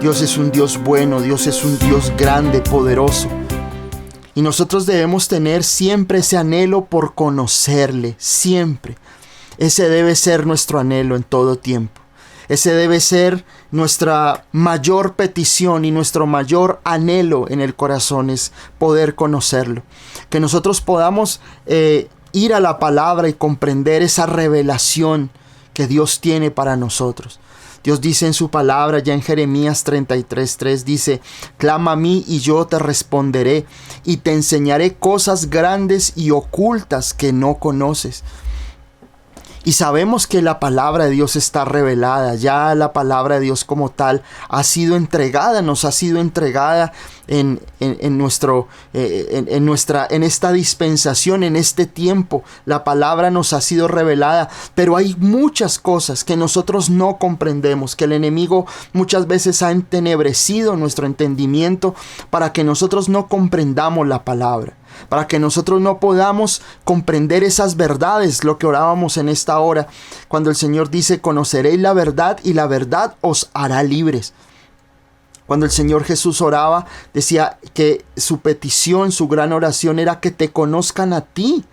Dios es un Dios bueno, Dios es un Dios grande, poderoso. Y nosotros debemos tener siempre ese anhelo por conocerle, siempre. Ese debe ser nuestro anhelo en todo tiempo. Ese debe ser nuestra mayor petición y nuestro mayor anhelo en el corazón, es poder conocerlo. Que nosotros podamos ir a la palabra y comprender esa revelación que Dios tiene para nosotros. Dios dice en su palabra, ya en Jeremías 33:3, dice: clama a mí y yo te responderé y te enseñaré cosas grandes y ocultas que no conoces. Y sabemos que la palabra de Dios está revelada, ya la palabra de Dios como tal ha sido entregada, nos ha sido entregada en esta dispensación, en este tiempo. La palabra nos ha sido revelada, pero hay muchas cosas que nosotros no comprendemos, que el enemigo muchas veces ha entenebrecido nuestro entendimiento para que nosotros no comprendamos la palabra, para que nosotros no podamos comprender esas verdades, lo que orábamos en esta hora, cuando el Señor dice: conoceréis la verdad y la verdad os hará libres. Cuando el Señor Jesús oraba, decía que su petición, su gran oración era que te conozcan a ti,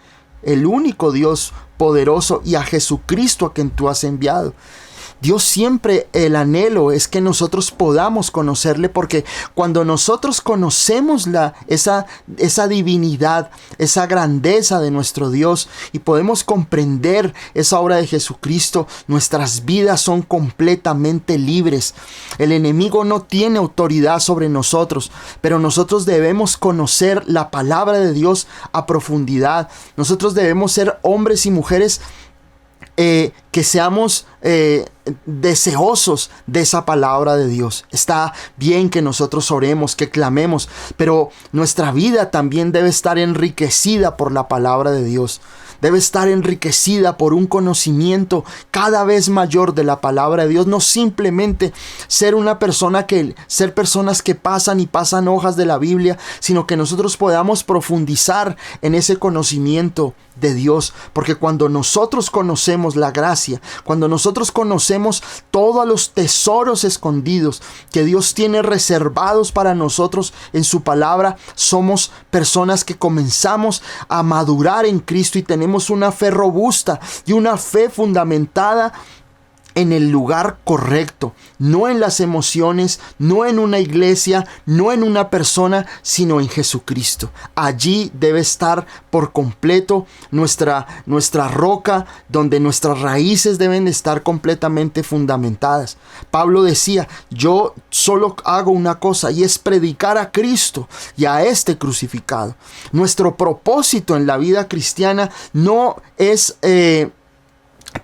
el único Dios poderoso, y a Jesucristo a quien tú has enviado. Dios siempre, el anhelo es que nosotros podamos conocerle, porque cuando nosotros conocemos esa divinidad, esa grandeza de nuestro Dios, y podemos comprender esa obra de Jesucristo, nuestras vidas son completamente libres. El enemigo no tiene autoridad sobre nosotros, pero nosotros debemos conocer la palabra de Dios a profundidad. Nosotros debemos ser hombres y mujeres que seamos deseosos de esa palabra de Dios. Está bien que nosotros oremos, que clamemos, pero nuestra vida también debe estar enriquecida por la palabra de Dios. Debe estar enriquecida por un conocimiento cada vez mayor de la palabra de Dios. No simplemente ser personas que pasan y pasan hojas de la Biblia, sino que nosotros podamos profundizar en ese conocimiento de Dios. Porque cuando nosotros conocemos la gracia, cuando nosotros conocemos todos los tesoros escondidos que Dios tiene reservados para nosotros en su palabra, somos personas que comenzamos a madurar en Cristo y tenemos una fe robusta y una fe fundamentada en el lugar correcto, no en las emociones, no en una iglesia, no en una persona, sino en Jesucristo. Allí debe estar por completo nuestra roca, donde nuestras raíces deben de estar completamente fundamentadas. Pablo decía: yo solo hago una cosa, y es predicar a Cristo y a este crucificado. Nuestro propósito en la vida cristiana no es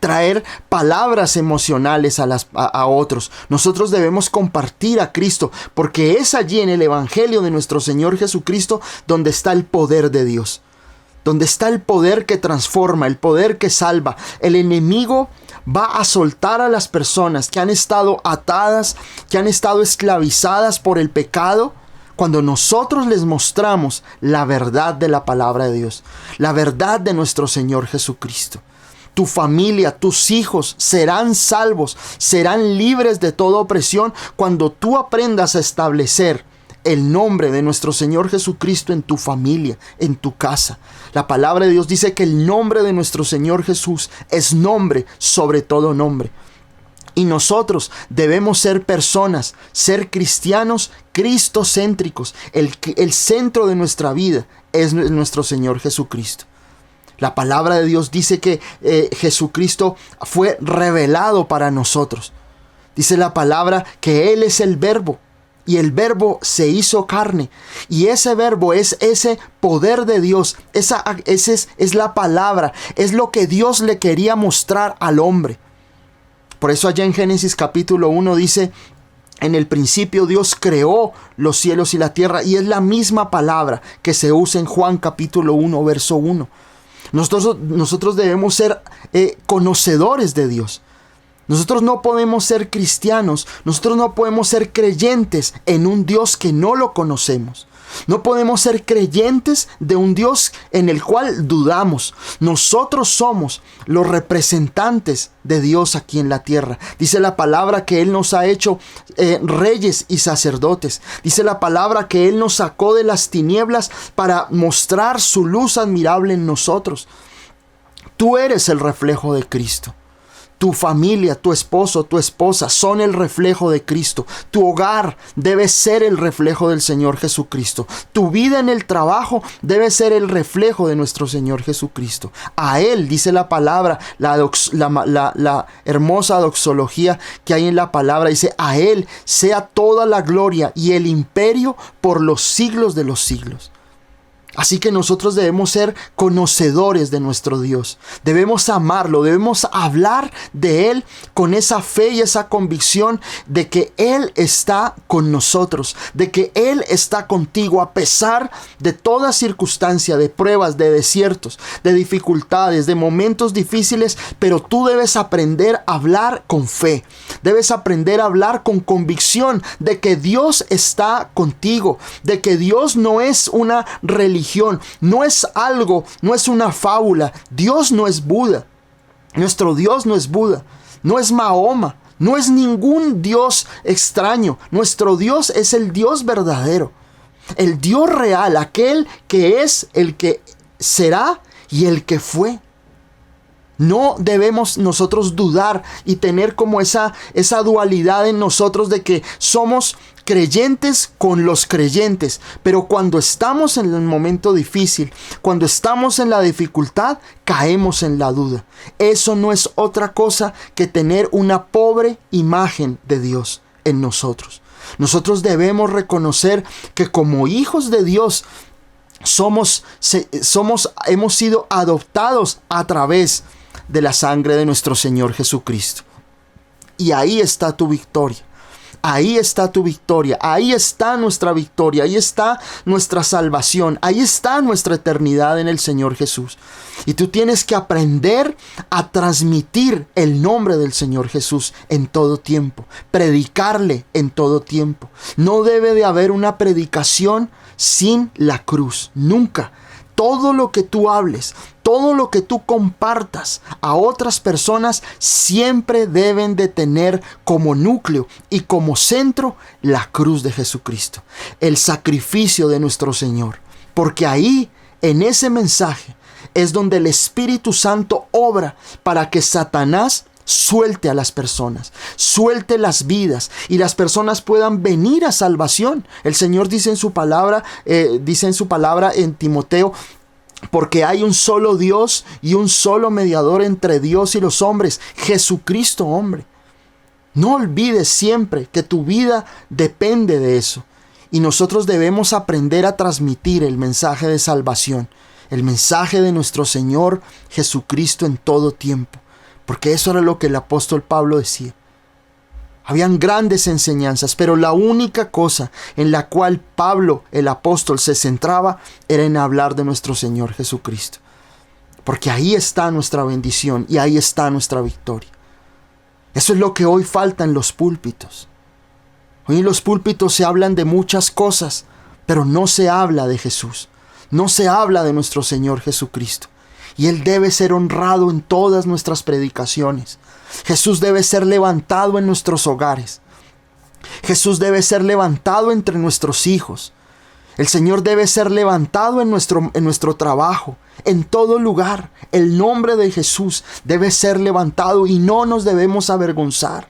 traer palabras emocionales a otros. Nosotros debemos compartir a Cristo, porque es allí en el Evangelio de nuestro Señor Jesucristo donde está el poder de Dios, donde está el poder que transforma, el poder que salva. El enemigo va a soltar a las personas que han estado atadas, que han estado esclavizadas por el pecado, cuando nosotros les mostramos la verdad de la palabra de Dios, la verdad de nuestro Señor Jesucristo. Tu familia, tus hijos serán salvos, serán libres de toda opresión cuando tú aprendas a establecer el nombre de nuestro Señor Jesucristo en tu familia, en tu casa. La palabra de Dios dice que el nombre de nuestro Señor Jesús es nombre sobre todo nombre. Y nosotros debemos ser personas, ser cristianos cristocéntricos. El centro de nuestra vida es nuestro Señor Jesucristo. La palabra de Dios dice que Jesucristo fue revelado para nosotros. Dice la palabra que Él es el Verbo, y el Verbo se hizo carne. Y ese Verbo es ese poder de Dios, esa es la palabra, es lo que Dios le quería mostrar al hombre. Por eso allá en Génesis capítulo 1 dice: en el principio Dios creó los cielos y la tierra, y es la misma palabra que se usa en Juan capítulo 1 verso 1. Nosotros debemos ser conocedores de Dios. Nosotros no podemos ser cristianos, nosotros no podemos ser creyentes en un Dios que no lo conocemos. No podemos ser creyentes de un Dios en el cual dudamos. Nosotros somos los representantes de Dios aquí en la tierra. Dice la palabra que Él nos ha hecho reyes y sacerdotes. Dice la palabra que Él nos sacó de las tinieblas para mostrar su luz admirable en nosotros. Tú eres el reflejo de Cristo. Tu familia, tu esposo, tu esposa son el reflejo de Cristo. Tu hogar debe ser el reflejo del Señor Jesucristo. Tu vida en el trabajo debe ser el reflejo de nuestro Señor Jesucristo. A Él, dice la palabra, la hermosa doxología que hay en la palabra, dice: a Él sea toda la gloria y el imperio por los siglos de los siglos. Así que nosotros debemos ser conocedores de nuestro Dios. Debemos amarlo, debemos hablar de Él con esa fe y esa convicción de que Él está con nosotros, de que Él está contigo a pesar de toda circunstancia, de pruebas, de desiertos, de dificultades, de momentos difíciles, pero tú debes aprender a hablar con fe. Debes aprender a hablar con convicción de que Dios está contigo, de que Dios no es una religión, no es algo, no es una fábula. Dios no es Buda. Nuestro Dios no es Buda, no es Mahoma, no es ningún Dios extraño. Nuestro Dios es el Dios verdadero, el Dios real, aquel que es, el que será y el que fue. No debemos nosotros dudar y tener como esa dualidad en nosotros de que somos creyentes con los creyentes, pero cuando estamos en el momento difícil, cuando estamos en la dificultad, caemos en la duda. Eso no es otra cosa que tener una pobre imagen de Dios en nosotros. Nosotros debemos reconocer que como hijos de Dios hemos sido adoptados a través de la sangre de nuestro Señor Jesucristo. Y ahí está tu victoria. Ahí está tu victoria, ahí está nuestra victoria, ahí está nuestra salvación, ahí está nuestra eternidad en el Señor Jesús. Y tú tienes que aprender a transmitir el nombre del Señor Jesús en todo tiempo, predicarle en todo tiempo. No debe de haber una predicación sin la cruz, nunca. Todo lo que tú hables, todo lo que tú compartas a otras personas siempre deben de tener como núcleo y como centro la cruz de Jesucristo, el sacrificio de nuestro Señor. Porque ahí, en ese mensaje, es donde el Espíritu Santo obra para que Satanás suelte a las personas, suelte las vidas y las personas puedan venir a salvación. El Señor dice en su palabra en Timoteo: porque hay un solo Dios y un solo mediador entre Dios y los hombres, Jesucristo hombre. No olvides siempre que tu vida depende de eso. Y nosotros debemos aprender a transmitir el mensaje de salvación, el mensaje de nuestro Señor Jesucristo en todo tiempo. Porque eso era lo que el apóstol Pablo decía. Habían grandes enseñanzas, pero la única cosa en la cual Pablo, el apóstol, se centraba era en hablar de nuestro Señor Jesucristo. Porque ahí está nuestra bendición y ahí está nuestra victoria. Eso es lo que hoy falta en los púlpitos. Hoy en los púlpitos se hablan de muchas cosas, pero no se habla de Jesús. No se habla de nuestro Señor Jesucristo. Y Él debe ser honrado en todas nuestras predicaciones. Jesús debe ser levantado en nuestros hogares. Jesús debe ser levantado entre nuestros hijos. El Señor debe ser levantado en nuestro trabajo, en todo lugar. El nombre de Jesús debe ser levantado y no nos debemos avergonzar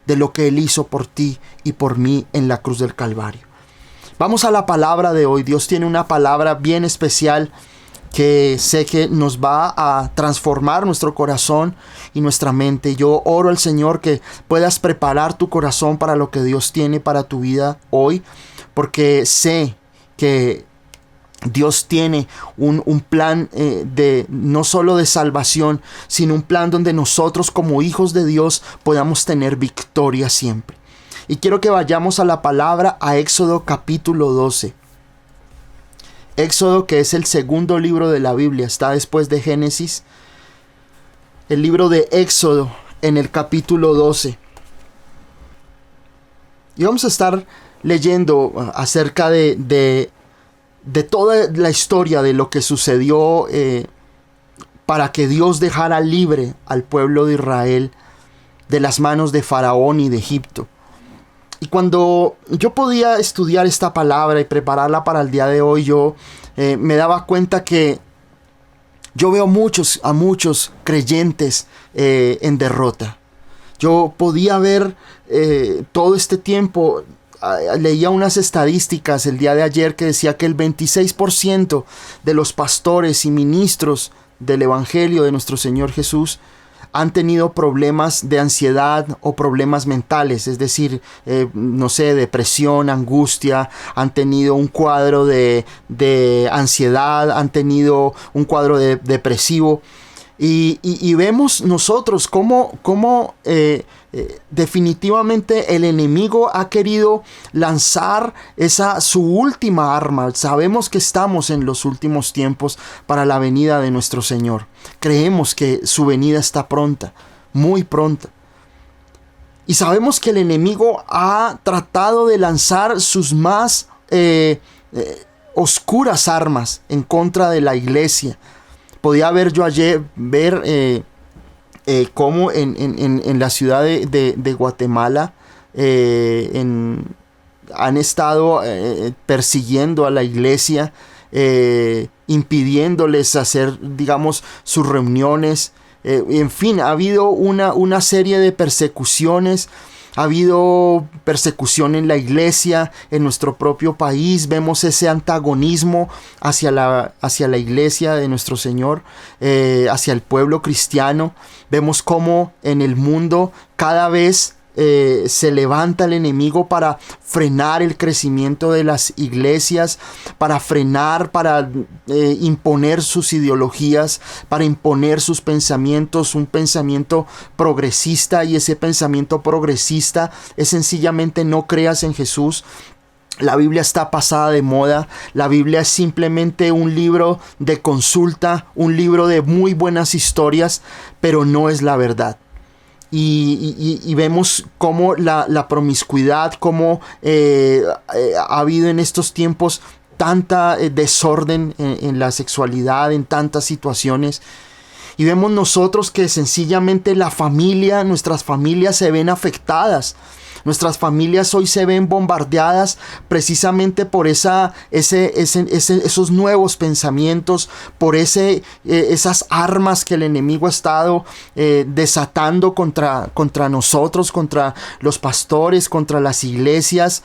de lo que Él hizo por ti y por mí en la cruz del Calvario. Vamos a la palabra de hoy. Dios tiene una palabra bien especial que sé que nos va a transformar nuestro corazón y nuestra mente. Yo oro al Señor que puedas preparar tu corazón para lo que Dios tiene para tu vida hoy, porque sé que Dios tiene un plan de no solo de salvación, sino un plan donde nosotros como hijos de Dios podamos tener victoria siempre. Y quiero que vayamos a la palabra, a Éxodo capítulo 12. Éxodo, que es el segundo libro de la Biblia, está después de Génesis. El libro de Éxodo en el capítulo 12. Y vamos a estar leyendo acerca de de toda la historia de lo que sucedió para que Dios dejara libre al pueblo de Israel de las manos de Faraón y de Egipto. Y cuando yo podía estudiar esta palabra y prepararla para el día de hoy, yo me daba cuenta que yo veo a muchos creyentes en derrota. Yo podía ver todo este tiempo, leía unas estadísticas el día de ayer que decía que el 26% de los pastores y ministros del Evangelio de nuestro Señor Jesús han tenido problemas de ansiedad o problemas mentales, es decir, no sé, depresión, angustia, han tenido un cuadro de ansiedad, han tenido un cuadro depresivo. Y vemos nosotros cómo definitivamente el enemigo ha querido lanzar su última arma. Sabemos que estamos en los últimos tiempos para la venida de nuestro Señor. Creemos que su venida está pronta, muy pronta. Y sabemos que el enemigo ha tratado de lanzar sus más oscuras armas en contra de la iglesia. Podía ver yo ayer cómo en la ciudad de Guatemala han estado persiguiendo a la iglesia, impidiéndoles hacer, digamos, sus reuniones. En fin, ha habido una serie de persecuciones. Ha habido persecución en la iglesia, en nuestro propio país. Vemos ese antagonismo hacia la iglesia de nuestro Señor, hacia el pueblo cristiano. Vemos cómo en el mundo cada vez se levanta el enemigo para frenar el crecimiento de las iglesias, para frenar, para imponer sus ideologías, para imponer sus pensamientos, un pensamiento progresista, y ese pensamiento progresista es sencillamente no creas en Jesús. La Biblia está pasada de moda. La Biblia es simplemente un libro de consulta, un libro de muy buenas historias, pero no es la verdad. Y vemos cómo la promiscuidad, cómo ha habido en estos tiempos tanta desorden en la sexualidad, en tantas situaciones. Y vemos nosotros que sencillamente nuestras familias se ven afectadas. Nuestras familias hoy se ven bombardeadas precisamente por esos nuevos pensamientos, por esas armas que el enemigo ha estado desatando contra nosotros, contra los pastores, contra las iglesias,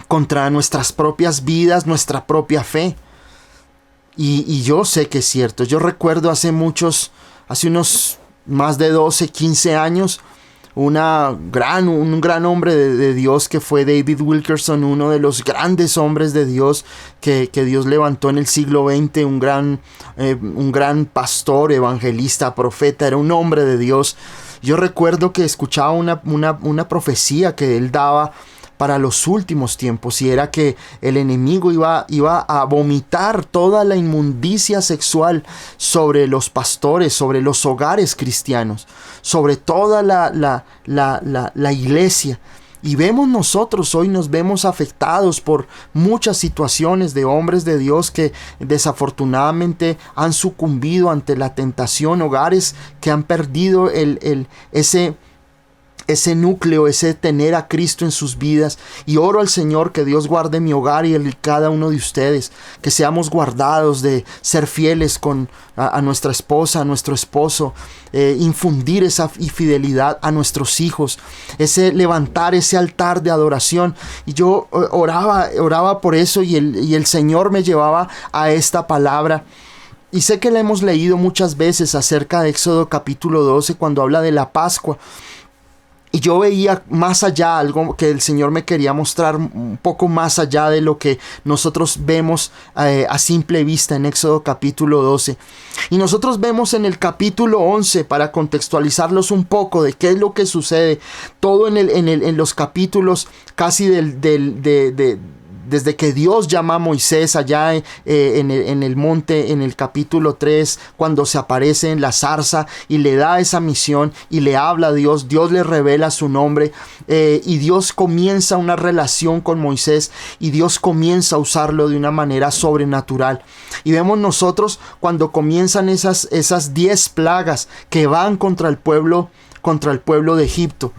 contra nuestras propias vidas, nuestra propia fe. Y yo sé que es cierto. Yo recuerdo hace unos más de 12, 15 años, un gran hombre de Dios que fue David Wilkerson, uno de los grandes hombres de Dios que Dios levantó en el siglo XX, un gran pastor, evangelista, profeta, era un hombre de Dios. Yo recuerdo que escuchaba una profecía que él daba para los últimos tiempos, y era que el enemigo iba a vomitar toda la inmundicia sexual sobre los pastores, sobre los hogares cristianos, sobre toda la iglesia. Y hoy nos vemos afectados por muchas situaciones de hombres de Dios que desafortunadamente han sucumbido ante la tentación, hogares que han perdido ese núcleo, ese tener a Cristo en sus vidas. Y oro al Señor que Dios guarde mi hogar y el de cada uno de ustedes, que seamos guardados de ser fieles a nuestra esposa, a nuestro esposo, infundir esa fidelidad a nuestros hijos, levantar ese altar de adoración. Y yo oraba por eso, y el Señor me llevaba a esta palabra. Y sé que la hemos leído muchas veces acerca de Éxodo capítulo 12, cuando habla de la Pascua. Y yo veía más allá, algo que el Señor me quería mostrar un poco más allá de lo que nosotros vemos a simple vista en Éxodo capítulo 12. Y nosotros vemos en el capítulo 11, para contextualizarlos un poco de qué es lo que sucede, todo en los capítulos casi desde que Dios llama a Moisés allá en el monte, en el capítulo 3, cuando se aparece en la zarza y le da esa misión y le habla a Dios, Dios le revela su nombre, y Dios comienza una relación con Moisés y Dios comienza a usarlo de una manera sobrenatural. Y vemos nosotros cuando comienzan esas 10 plagas que van contra el pueblo de Egipto,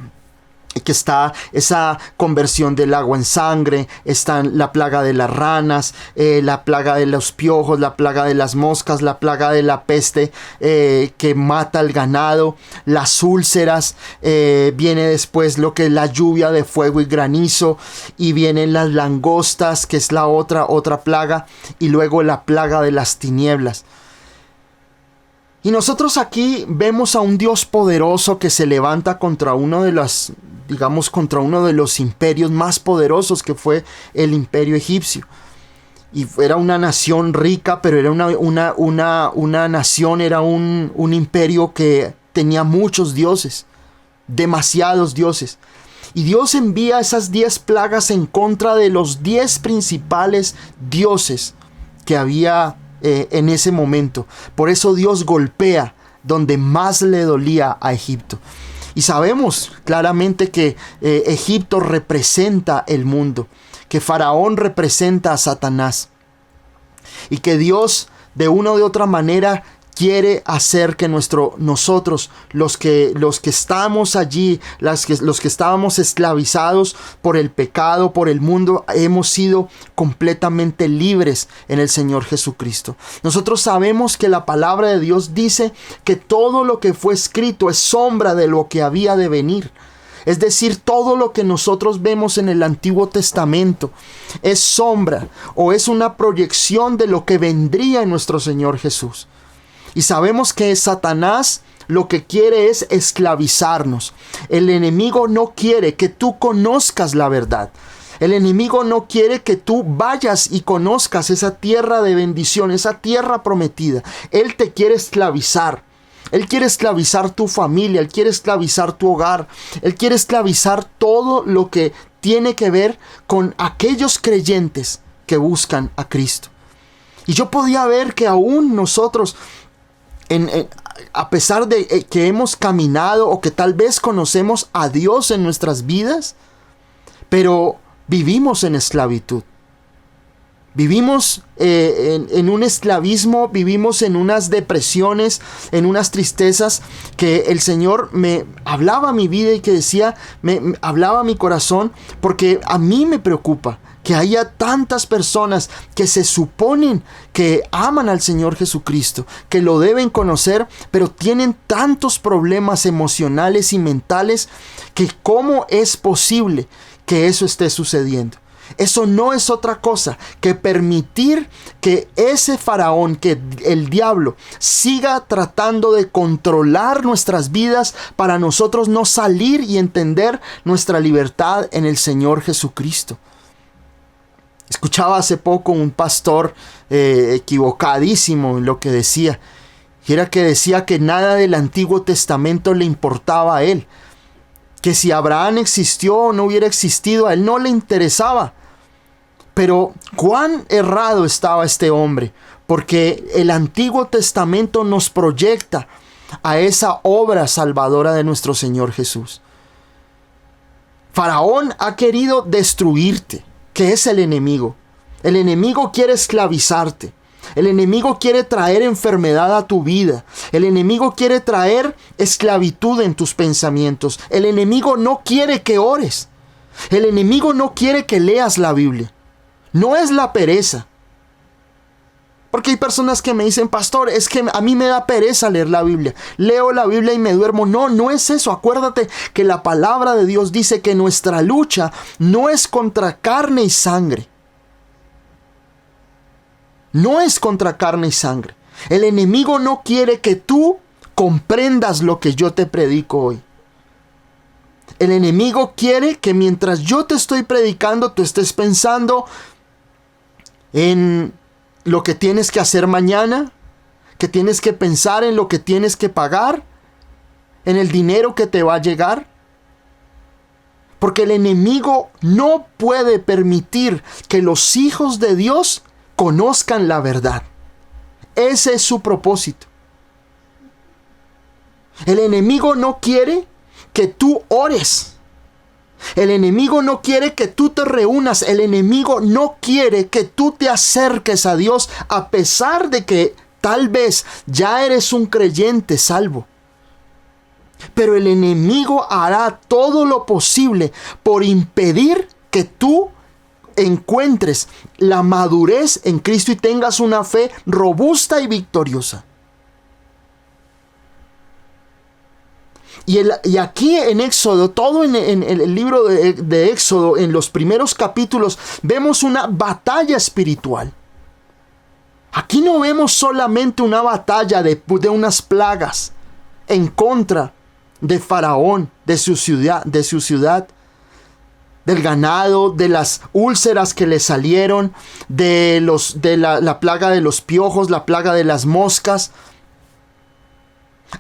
que está esa conversión del agua en sangre, está la plaga de las ranas, la plaga de los piojos, la plaga de las moscas, la plaga de la peste que mata al ganado, las úlceras, viene después lo que es la lluvia de fuego y granizo, y vienen las langostas, que es la otra plaga, y luego la plaga de las tinieblas. Y nosotros aquí vemos a un Dios poderoso que se levanta contra uno de los imperios más poderosos, que fue el imperio egipcio. Y era una nación rica, pero era una nación, era un imperio que tenía muchos dioses, demasiados dioses. Y Dios envía esas 10 plagas en contra de los 10 principales dioses que había en ese momento. Por eso Dios golpea donde más le dolía a Egipto. Y sabemos claramente que Egipto representa el mundo, que Faraón representa a Satanás, y que Dios de una u otra manera quiere hacer que nosotros, los que estamos allí, los que estábamos esclavizados por el pecado, por el mundo, hemos sido completamente libres en el Señor Jesucristo. Nosotros sabemos que la palabra de Dios dice que todo lo que fue escrito es sombra de lo que había de venir. Es decir, todo lo que nosotros vemos en el Antiguo Testamento es sombra o es una proyección de lo que vendría en nuestro Señor Jesús. Y sabemos que Satanás lo que quiere es esclavizarnos. El enemigo no quiere que tú conozcas la verdad. El enemigo no quiere que tú vayas y conozcas esa tierra de bendición, esa tierra prometida. Él te quiere esclavizar. Él quiere esclavizar tu familia, Él quiere esclavizar tu hogar, Él quiere esclavizar todo lo que tiene que ver con aquellos creyentes que buscan a Cristo. Y yo podía ver que aún nosotros, a pesar de que hemos caminado o que tal vez conocemos a Dios en nuestras vidas, pero vivimos en esclavitud. Vivimos en un esclavismo, vivimos en unas depresiones, en unas tristezas que el Señor me hablaba a mi vida y que decía, me hablaba a mi corazón, porque a mí me preocupa que haya tantas personas que se suponen que aman al Señor Jesucristo, que lo deben conocer, pero tienen tantos problemas emocionales y mentales que cómo es posible que eso esté sucediendo. Eso no es otra cosa que permitir que ese faraón, que el diablo, siga tratando de controlar nuestras vidas para nosotros no salir y entender nuestra libertad en el Señor Jesucristo. Escuchaba hace poco un pastor equivocadísimo en lo que decía. Y era que decía que nada del Antiguo Testamento le importaba a él. Que si Abraham existió o no hubiera existido, a él no le interesaba. Pero cuán errado estaba este hombre, porque el Antiguo Testamento nos proyecta a esa obra salvadora de nuestro Señor Jesús. Faraón ha querido destruirte, que es el enemigo. El enemigo quiere esclavizarte. El enemigo quiere traer enfermedad a tu vida. El enemigo quiere traer esclavitud en tus pensamientos. El enemigo no quiere que ores. El enemigo no quiere que leas la Biblia. No es la pereza. Porque hay personas que me dicen, pastor, es que a mí me da pereza leer la Biblia. Leo la Biblia y me duermo. No, no es eso. Acuérdate que la palabra de Dios dice que nuestra lucha no es contra carne y sangre. No es contra carne y sangre. El enemigo no quiere que tú comprendas lo que yo te predico hoy. El enemigo quiere que mientras yo te estoy predicando, tú estés pensando en lo que tienes que hacer mañana, que tienes que pensar en lo que tienes que pagar, en el dinero que te va a llegar. Porque el enemigo no puede permitir que los hijos de Dios conozcan la verdad. Ese es su propósito. El enemigo no quiere que tú ores. El enemigo no quiere que tú te reúnas. El enemigo no quiere que tú te acerques a Dios a pesar de que tal vez ya eres un creyente salvo. Pero el enemigo hará todo lo posible por impedir que tú encuentres la madurez en Cristo y tengas una fe robusta y victoriosa. Y aquí en Éxodo, todo en el libro de Éxodo, en los primeros capítulos, vemos una batalla espiritual. Aquí no vemos solamente una batalla de unas plagas en contra de Faraón, de su ciudad, del ganado, de las úlceras que le salieron, de la plaga de los piojos, la plaga de las moscas.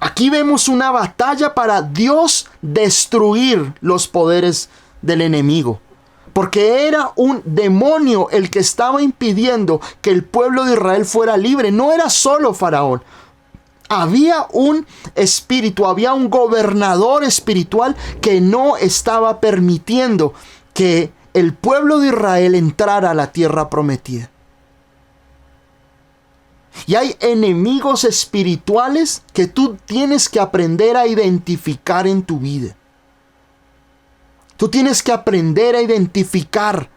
Aquí vemos una batalla para Dios destruir los poderes del enemigo. Porque era un demonio el que estaba impidiendo que el pueblo de Israel fuera libre. No era solo Faraón. Había un espíritu, había un gobernador espiritual que no estaba permitiendo que el pueblo de Israel entrara a la tierra prometida. Y hay enemigos espirituales que tú tienes que aprender a identificar en tu vida. Tú tienes que aprender a identificar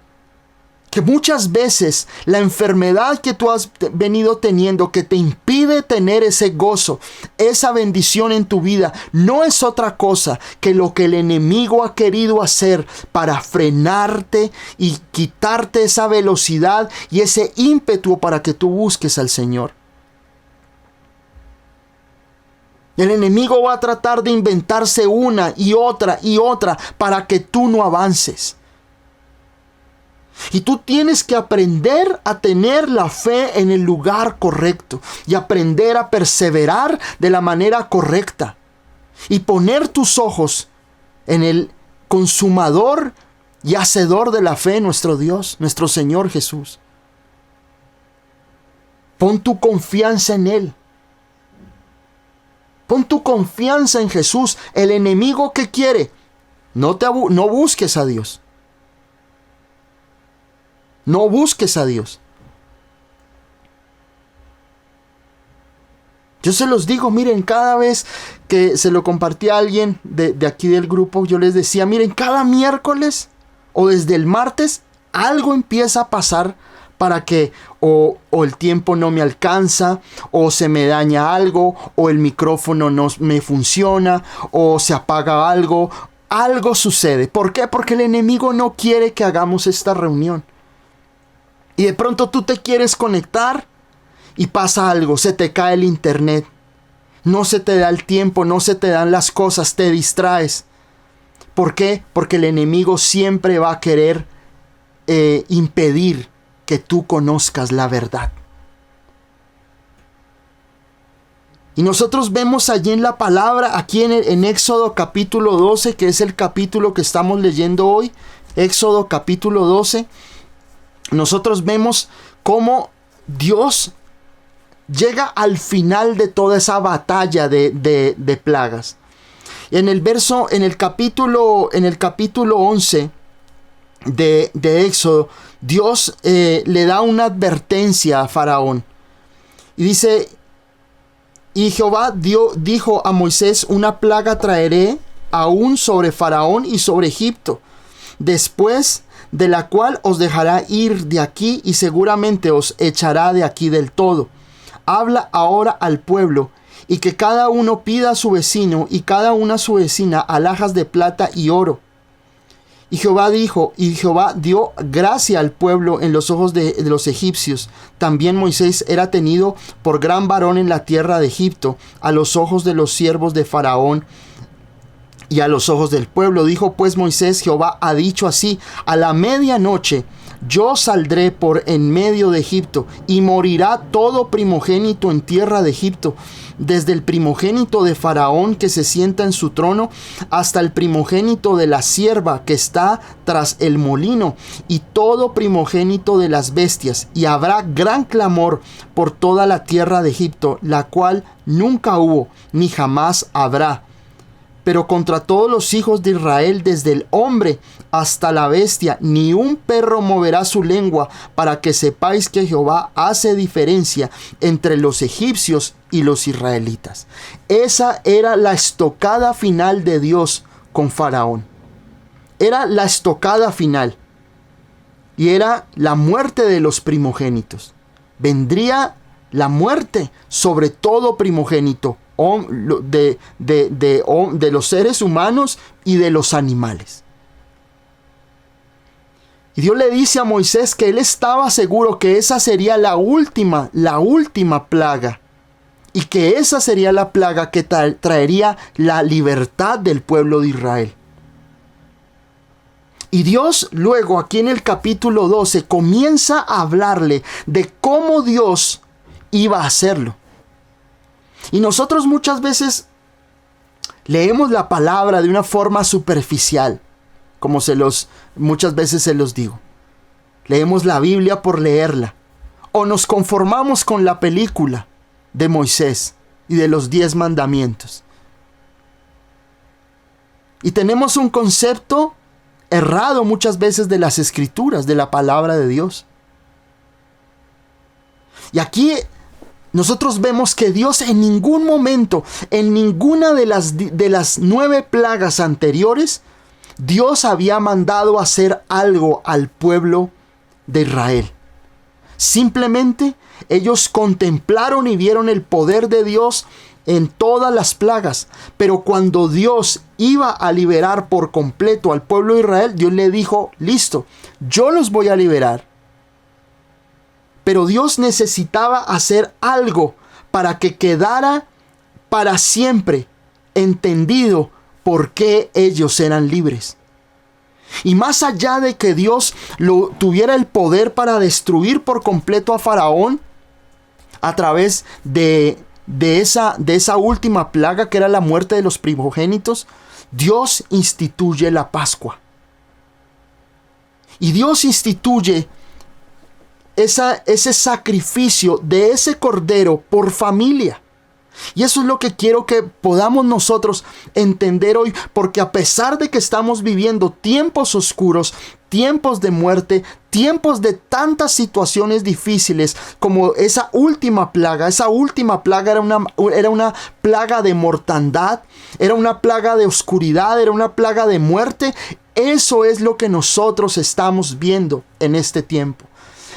que muchas veces la enfermedad que tú has venido teniendo, que te impide tener ese gozo, esa bendición en tu vida, no es otra cosa que lo que el enemigo ha querido hacer para frenarte y quitarte esa velocidad y ese ímpetu para que tú busques al Señor. El enemigo va a tratar de inventarse una y otra para que tú no avances. Y tú tienes que aprender a tener la fe en el lugar correcto y aprender a perseverar de la manera correcta y poner tus ojos en el consumador y hacedor de la fe, nuestro Dios, nuestro Señor Jesús. Pon tu confianza en Él. Pon tu confianza en Jesús. El enemigo que quiere, no busques a Dios. No busques a Dios. Yo se los digo, miren, cada vez que se lo compartí a alguien de aquí del grupo, yo les decía, miren, cada miércoles o desde el martes algo empieza a pasar para que o el tiempo no me alcanza, o se me daña algo, o el micrófono no me funciona, o se apaga algo. Algo sucede. ¿Por qué? Porque el enemigo no quiere que hagamos esta reunión. Y de pronto tú te quieres conectar y pasa algo, se te cae el internet. No se te da el tiempo, no se te dan las cosas, te distraes. ¿Por qué? Porque el enemigo siempre va a querer impedir que tú conozcas la verdad. Y nosotros vemos allí en la palabra, aquí en Éxodo capítulo 12, que es el capítulo que estamos leyendo hoy, Éxodo capítulo 12, nosotros vemos cómo Dios llega al final de toda esa batalla de plagas. Y en el capítulo 11 de Éxodo, Dios le da una advertencia a Faraón. Y dice, y Jehová dijo a Moisés, una plaga traeré aún sobre Faraón y sobre Egipto, después de la cual os dejará ir de aquí y seguramente os echará de aquí del todo. Habla ahora al pueblo y que cada uno pida a su vecino y cada una a su vecina alhajas de plata y oro. Y Jehová dio gracia al pueblo en los ojos de los egipcios. También Moisés era tenido por gran varón en la tierra de Egipto, a los ojos de los siervos de Faraón y a los ojos del pueblo. Dijo pues Moisés, Jehová ha dicho así, a la medianoche yo saldré por en medio de Egipto, y morirá todo primogénito en tierra de Egipto, desde el primogénito de Faraón que se sienta en su trono, hasta el primogénito de la sierva que está tras el molino, y todo primogénito de las bestias, y habrá gran clamor por toda la tierra de Egipto, la cual nunca hubo, ni jamás habrá. Pero contra todos los hijos de Israel, desde el hombre hasta la bestia, ni un perro moverá su lengua, para que sepáis que Jehová hace diferencia entre los egipcios y los israelitas. Esa era la estocada final de Dios con Faraón. Era la estocada final. Y era la muerte de los primogénitos. Vendría la muerte sobre todo primogénito, de los seres humanos y de los animales. Y Dios le dice a Moisés que él estaba seguro que esa sería la última plaga, y que esa sería la plaga que traería la libertad del pueblo de Israel. Y Dios luego aquí en el capítulo 12 comienza a hablarle de cómo Dios iba a hacerlo. Y nosotros muchas veces leemos la palabra de una forma superficial, como muchas veces se los digo. Leemos la Biblia por leerla, o nos conformamos con la película de Moisés y de los 10 mandamientos. Y tenemos un concepto errado muchas veces de las Escrituras, de la palabra de Dios. Y aquí nosotros vemos que Dios en ningún momento, en ninguna de las 9 plagas anteriores, Dios había mandado hacer algo al pueblo de Israel. Simplemente ellos contemplaron y vieron el poder de Dios en todas las plagas. Pero cuando Dios iba a liberar por completo al pueblo de Israel, Dios le dijo: listo, yo los voy a liberar. Pero Dios necesitaba hacer algo para que quedara para siempre entendido por qué ellos eran libres. Y más allá de que Dios tuviera el poder para destruir por completo a Faraón a través de esa última plaga que era la muerte de los primogénitos, Dios instituye la Pascua. Y Dios instituye ese sacrificio de ese cordero por familia. Y eso es lo que quiero que podamos nosotros entender hoy, porque a pesar de que estamos viviendo tiempos oscuros, tiempos de muerte, tiempos de tantas situaciones difíciles como esa última plaga era una plaga de mortandad, era una plaga de oscuridad, era una plaga de muerte. Eso es lo que nosotros estamos viendo en este tiempo.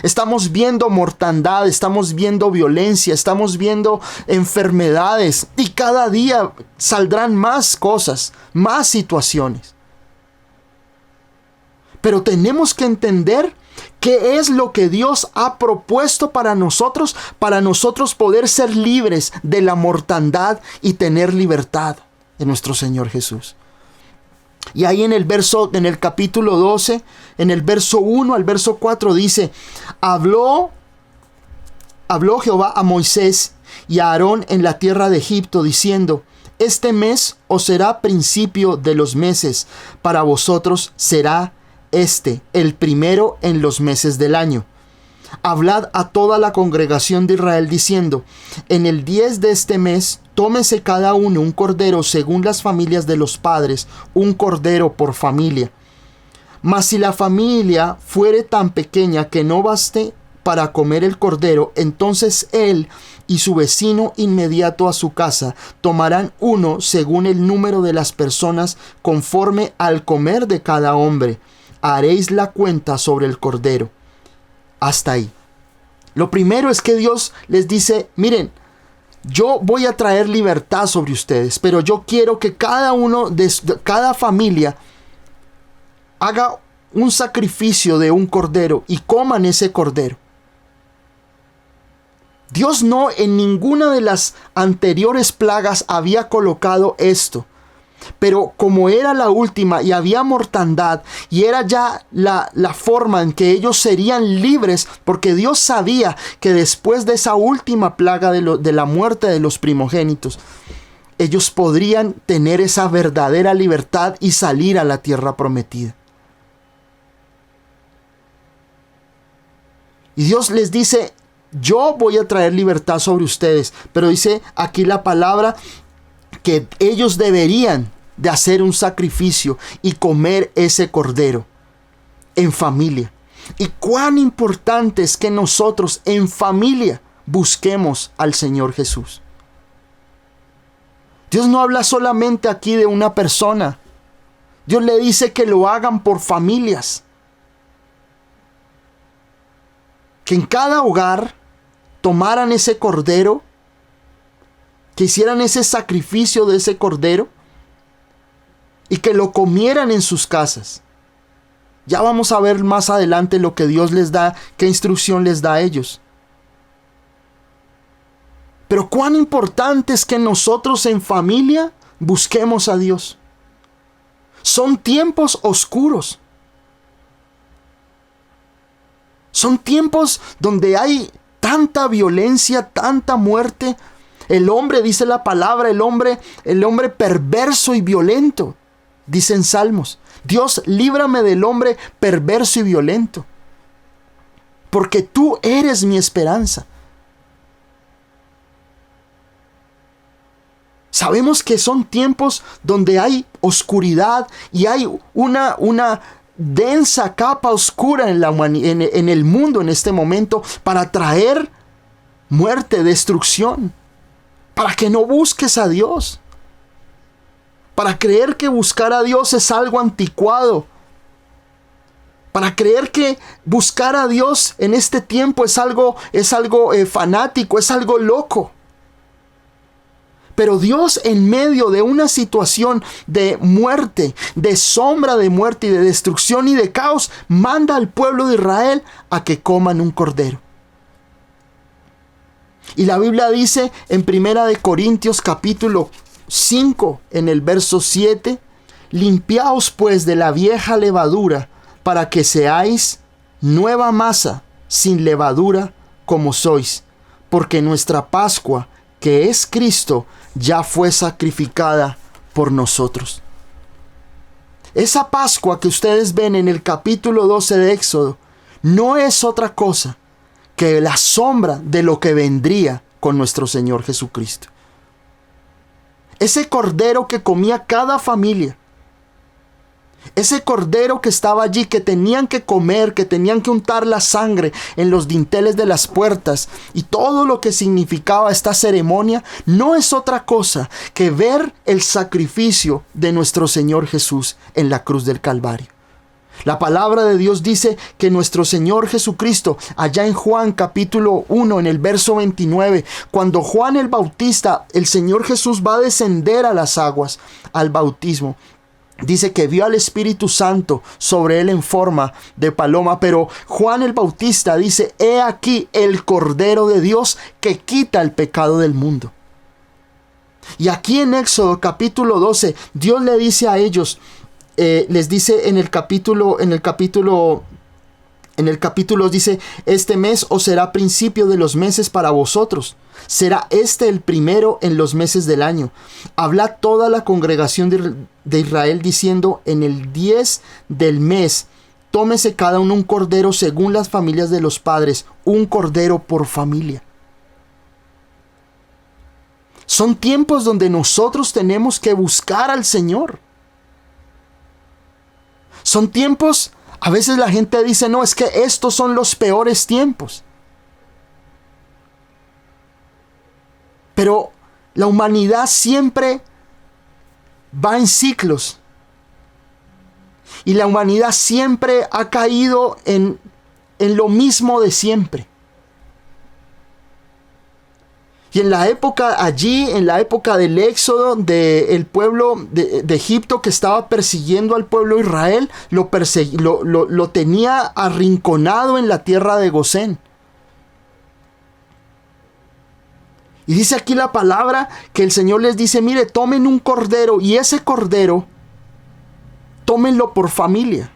Estamos viendo mortandad, estamos viendo violencia, estamos viendo enfermedades, y cada día saldrán más cosas, más situaciones. Pero tenemos que entender qué es lo que Dios ha propuesto para nosotros poder ser libres de la mortandad y tener libertad en nuestro Señor Jesús. Y ahí en el capítulo 12, en el verso 1 al verso 4 dice: Habló Jehová a Moisés y a Aarón en la tierra de Egipto, diciendo: Este mes os será principio de los meses, para vosotros será el primero en los meses del año. Hablad a toda la congregación de Israel diciendo: En el 10 de este mes, tómese cada uno un cordero según las familias de los padres, un cordero por familia. Mas si la familia fuere tan pequeña que no baste para comer el cordero, entonces él y su vecino inmediato a su casa tomarán uno según el número de las personas, conforme al comer de cada hombre. Haréis la cuenta sobre el cordero. Hasta ahí. Lo primero es que Dios les dice: miren, yo voy a traer libertad sobre ustedes, pero yo quiero que cada familia haga un sacrificio de un cordero y coman ese cordero. Dios no en ninguna de las anteriores plagas había colocado esto. Pero como era la última y había mortandad y era ya la forma en que ellos serían libres, porque Dios sabía que después de esa última plaga de la muerte de los primogénitos, ellos podrían tener esa verdadera libertad y salir a la tierra prometida. Y Dios les dice: yo voy a traer libertad sobre ustedes. Pero dice aquí la palabra que ellos deberían de hacer un sacrificio y comer ese cordero en familia. Y cuán importante es que nosotros en familia busquemos al Señor Jesús. Dios no habla solamente aquí de una persona. Dios le dice que lo hagan por familias. Que en cada hogar tomaran ese cordero, que hicieran ese sacrificio de ese cordero y que lo comieran en sus casas. Ya vamos a ver más adelante lo que Dios les da, qué instrucción les da a ellos. Pero cuán importante es que nosotros en familia busquemos a Dios. Son tiempos oscuros. Son tiempos donde hay tanta violencia, tanta muerte. El hombre, dice la palabra, el hombre perverso y violento. Dicen Salmos: Dios, líbrame del hombre perverso y violento, porque tú eres mi esperanza. Sabemos que son tiempos donde hay oscuridad y hay una densa capa oscura en el mundo en este momento para traer muerte, destrucción, para que no busques a Dios, para creer que buscar a Dios es algo anticuado, para creer que buscar a Dios en este tiempo es algo fanático, es algo loco. Pero Dios, en medio de una situación de muerte, de sombra de muerte y de destrucción y de caos, manda al pueblo de Israel a que coman un cordero. Y la Biblia dice en 1 Corintios capítulo 5, en el verso 7: limpiaos pues de la vieja levadura, para que seáis nueva masa, sin levadura, como sois, porque nuestra Pascua, que es Cristo, ya fue sacrificada por nosotros. Esa Pascua que ustedes ven en el capítulo 12 de Éxodo no es otra cosa que la sombra de lo que vendría con nuestro Señor Jesucristo. Ese cordero que comía cada familia, ese cordero que estaba allí, que tenían que comer, que tenían que untar la sangre en los dinteles de las puertas y todo lo que significaba esta ceremonia, no es otra cosa que ver el sacrificio de nuestro Señor Jesús en la cruz del Calvario. La palabra de Dios dice que nuestro Señor Jesucristo, allá en Juan capítulo 1, en el verso 29, cuando Juan el Bautista, el Señor Jesús va a descender a las aguas, al bautismo, dice que vio al Espíritu Santo sobre él en forma de paloma. Pero Juan el Bautista dice: he aquí el Cordero de Dios que quita el pecado del mundo. Y aquí en Éxodo capítulo 12, Dios le dice a ellos, les dice en el capítulo dice: este mes os será principio de los meses para vosotros. Será este el primero en los meses del año. Hablad toda la congregación de Israel diciendo: en el 10 del mes, tómese cada uno un cordero según las familias de los padres, un cordero por familia. Son tiempos donde nosotros tenemos que buscar al Señor. Son tiempos, a veces la gente dice: no, es que estos son los peores tiempos. Pero la humanidad siempre va en ciclos. Y la humanidad siempre ha caído en lo mismo de siempre. Y en la época del Éxodo, del pueblo de Egipto que estaba persiguiendo al pueblo de Israel, lo tenía arrinconado en la tierra de Gosén. Y dice aquí la palabra que el Señor les dice, mire, tomen un cordero y ese cordero, tómenlo por familia.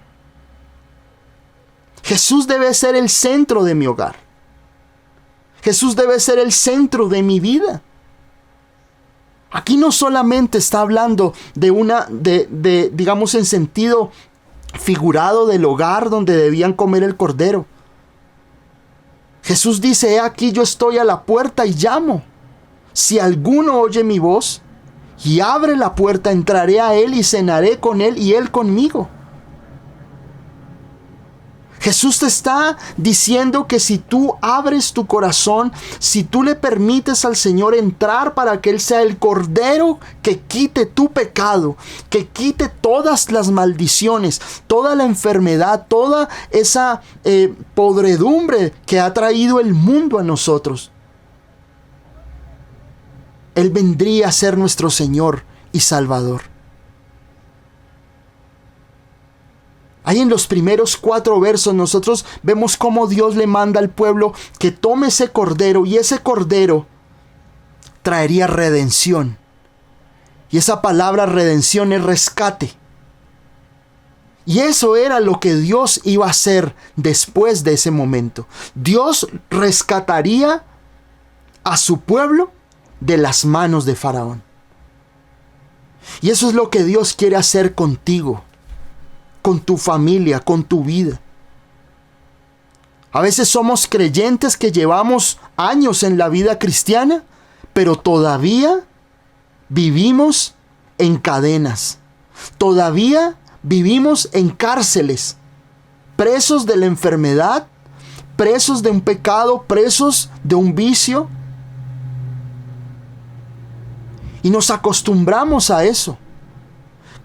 Jesús debe ser el centro de mi hogar. Jesús debe ser el centro de mi vida. Aquí no solamente está hablando digamos en sentido figurado del hogar donde debían comer el cordero. Jesús dice, he aquí yo estoy a la puerta y llamo. Si alguno oye mi voz y abre la puerta, entraré a él y cenaré con él y él conmigo. Jesús te está diciendo que si tú abres tu corazón, si tú le permites al Señor entrar para que Él sea el cordero que quite tu pecado, que quite todas las maldiciones, toda la enfermedad, toda esa podredumbre que ha traído el mundo a nosotros, Él vendría a ser nuestro Señor y Salvador. Ahí en los primeros 4 versos nosotros vemos cómo Dios le manda al pueblo que tome ese cordero, y ese cordero traería redención. Y esa palabra redención es rescate. Y eso era lo que Dios iba a hacer después de ese momento. Dios rescataría a su pueblo de las manos de Faraón. Y eso es lo que Dios quiere hacer contigo, con tu familia, con tu vida. A veces somos creyentes que llevamos años en la vida cristiana, pero todavía vivimos en cadenas. Todavía vivimos en cárceles, presos de la enfermedad, presos de un pecado, presos de un vicio. Y nos acostumbramos a eso.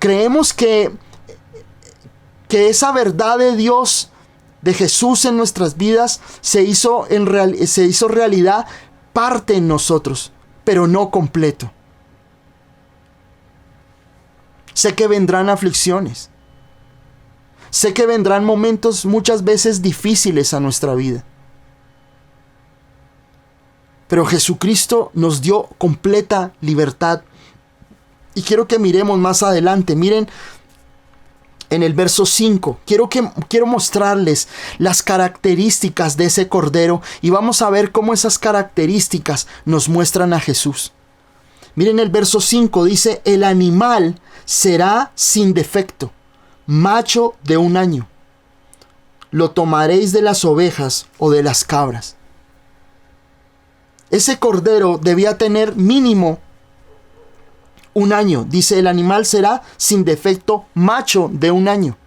Creemos que esa verdad de Dios, de Jesús en nuestras vidas, se hizo realidad, parte en nosotros, pero no completo. Sé que vendrán aflicciones. Sé que vendrán momentos muchas veces difíciles a nuestra vida. Pero Jesucristo nos dio completa libertad. Y quiero que miremos más adelante. Miren, en el verso 5, quiero mostrarles las características de ese cordero, y vamos a ver cómo esas características nos muestran a Jesús. Miren el verso 5, dice, el animal será sin defecto, macho de 1 año. Lo tomaréis de las ovejas o de las cabras. Ese cordero debía tener mínimo 1 año. Dice, el animal será sin defecto, macho de 1 año.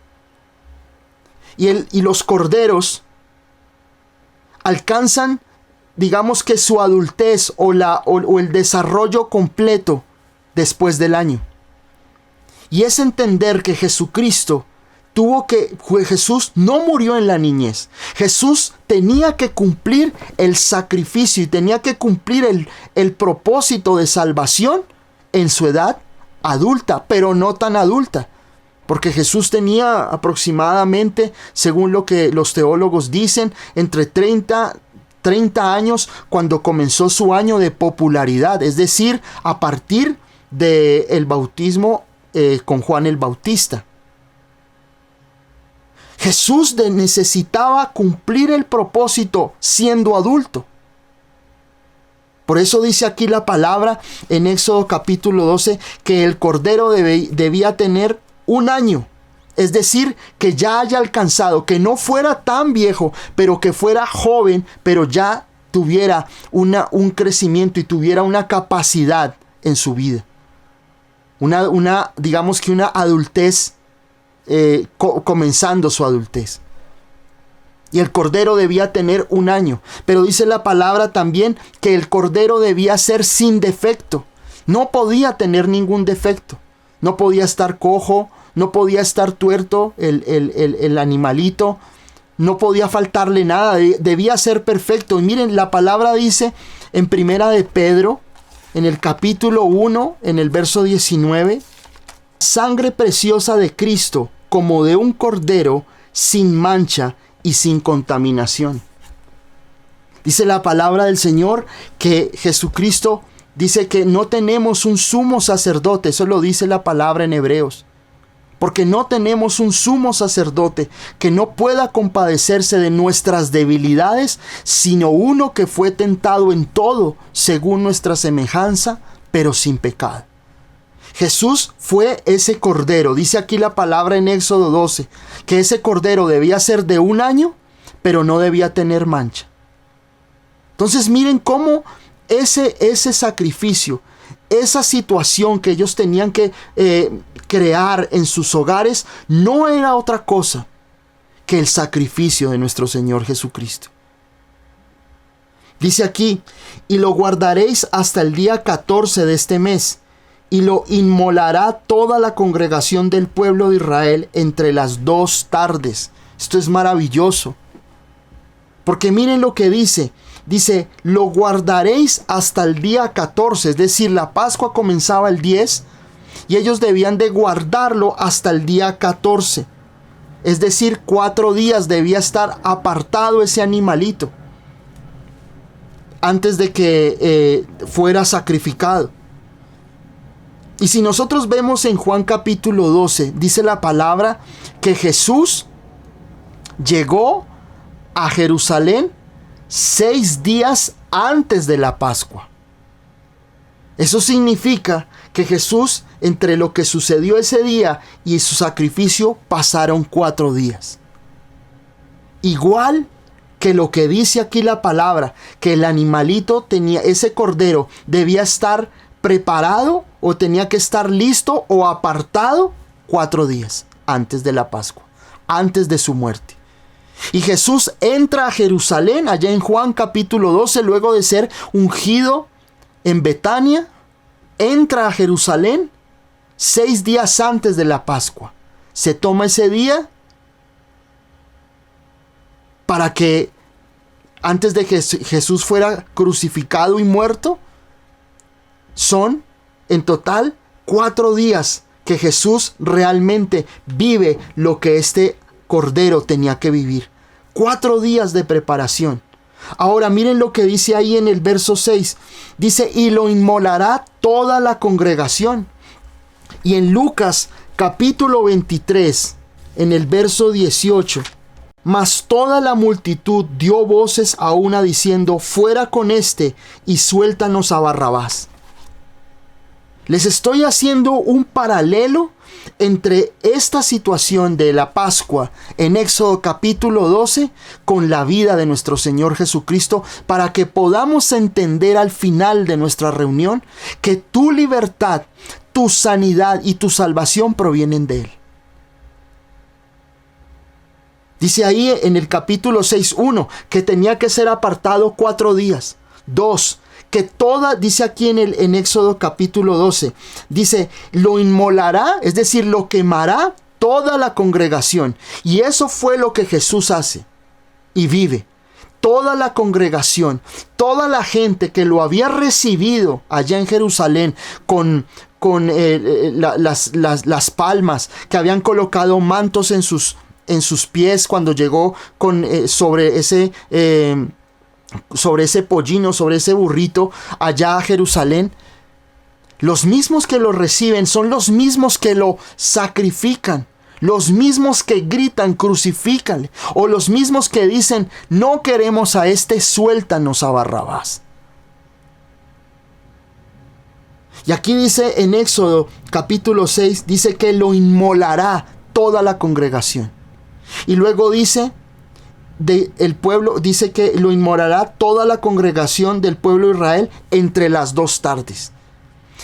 Y los corderos alcanzan, digamos que su adultez o el desarrollo completo después del año. Y es entender que Jesucristo Jesús no murió en la niñez. Jesús tenía que cumplir el sacrificio y tenía que cumplir el propósito de salvación en su edad adulta, pero no tan adulta, porque Jesús tenía aproximadamente, según lo que los teólogos dicen, entre 30 años cuando comenzó su año de popularidad, es decir, a partir del bautismo con Juan el Bautista. Jesús necesitaba cumplir el propósito siendo adulto. Por eso dice aquí la palabra en Éxodo capítulo 12 que el cordero debía tener 1 año. Es decir, que ya haya alcanzado, que no fuera tan viejo, pero que fuera joven, pero ya tuviera un crecimiento y tuviera una capacidad en su vida. Digamos que una adultez, comenzando su adultez. Y el cordero debía tener 1 año. Pero dice la palabra también que el cordero debía ser sin defecto. No podía tener ningún defecto. No podía estar cojo, no podía estar tuerto el animalito. No podía faltarle nada. Debía ser perfecto. Y miren, la palabra dice en Primera de Pedro, en el capítulo 1, en el verso 19, sangre preciosa de Cristo, como de un cordero, sin mancha y sin contaminación. Dice la palabra del Señor que Jesucristo dice que no tenemos un sumo sacerdote. Eso lo dice la palabra en Hebreos. Porque no tenemos un sumo sacerdote que no pueda compadecerse de nuestras debilidades, sino uno que fue tentado en todo según nuestra semejanza, pero sin pecado. Jesús fue ese cordero. Dice aquí la palabra en Éxodo 12, que ese cordero debía ser de 1 año, pero no debía tener mancha. Entonces miren cómo ese sacrificio, esa situación que ellos tenían que crear en sus hogares, no era otra cosa que el sacrificio de nuestro Señor Jesucristo. Dice aquí, y lo guardaréis hasta el día 14 de este mes, y lo inmolará toda la congregación del pueblo de Israel entre las 2 tardes. Esto es maravilloso. Porque miren lo que dice. Dice, lo guardaréis hasta el día 14. Es decir, la Pascua comenzaba el 10 y ellos debían de guardarlo hasta el día 14. Es decir, 4 días debía estar apartado ese animalito antes de que fuera sacrificado. Y si nosotros vemos en Juan capítulo 12, dice la palabra que Jesús llegó a Jerusalén 6 días antes de la Pascua. Eso significa que Jesús, entre lo que sucedió ese día y su sacrificio, pasaron 4 días. Igual que lo que dice aquí la palabra, que el animalito tenía, ese cordero debía estar preparado o tenía que estar listo o apartado 4 días antes de la Pascua, antes de su muerte. Y Jesús entra a Jerusalén, allá en Juan capítulo 12, luego de ser ungido en Betania, entra a Jerusalén 6 días antes de la Pascua. Se toma ese día para que antes de que Jesús fuera crucificado y muerto, son en total 4 días que Jesús realmente vive lo que este cordero tenía que vivir. 4 días de preparación. Ahora miren lo que dice ahí en el verso 6. Dice, y lo inmolará toda la congregación. Y en Lucas capítulo 23, en el verso 18. Mas toda la multitud dio voces a una diciendo, fuera con este y suéltanos a Barrabás. Les estoy haciendo un paralelo entre esta situación de la Pascua en Éxodo capítulo 12 con la vida de nuestro Señor Jesucristo, para que podamos entender al final de nuestra reunión que tu libertad, tu sanidad y tu salvación provienen de Él. Dice ahí en el capítulo 6:1 que tenía que ser apartado 4 días. 2, que toda, dice aquí en Éxodo capítulo 12, dice, lo inmolará, es decir, lo quemará toda la congregación. Y eso fue lo que Jesús hace y vive. Toda la congregación, toda la gente que lo había recibido allá en Jerusalén con las palmas, que habían colocado mantos en sus pies cuando llegó sobre ese pollino, sobre ese burrito allá a Jerusalén. Los mismos que lo reciben son los mismos que lo sacrifican, los mismos que gritan crucifícale, o los mismos que dicen no queremos a este, suéltanos a Barrabás. Y aquí dice en Éxodo capítulo 6, dice que lo inmolará toda la congregación. Y luego dice el pueblo, dice que lo inmolará toda la congregación del pueblo de Israel entre las 2 tardes.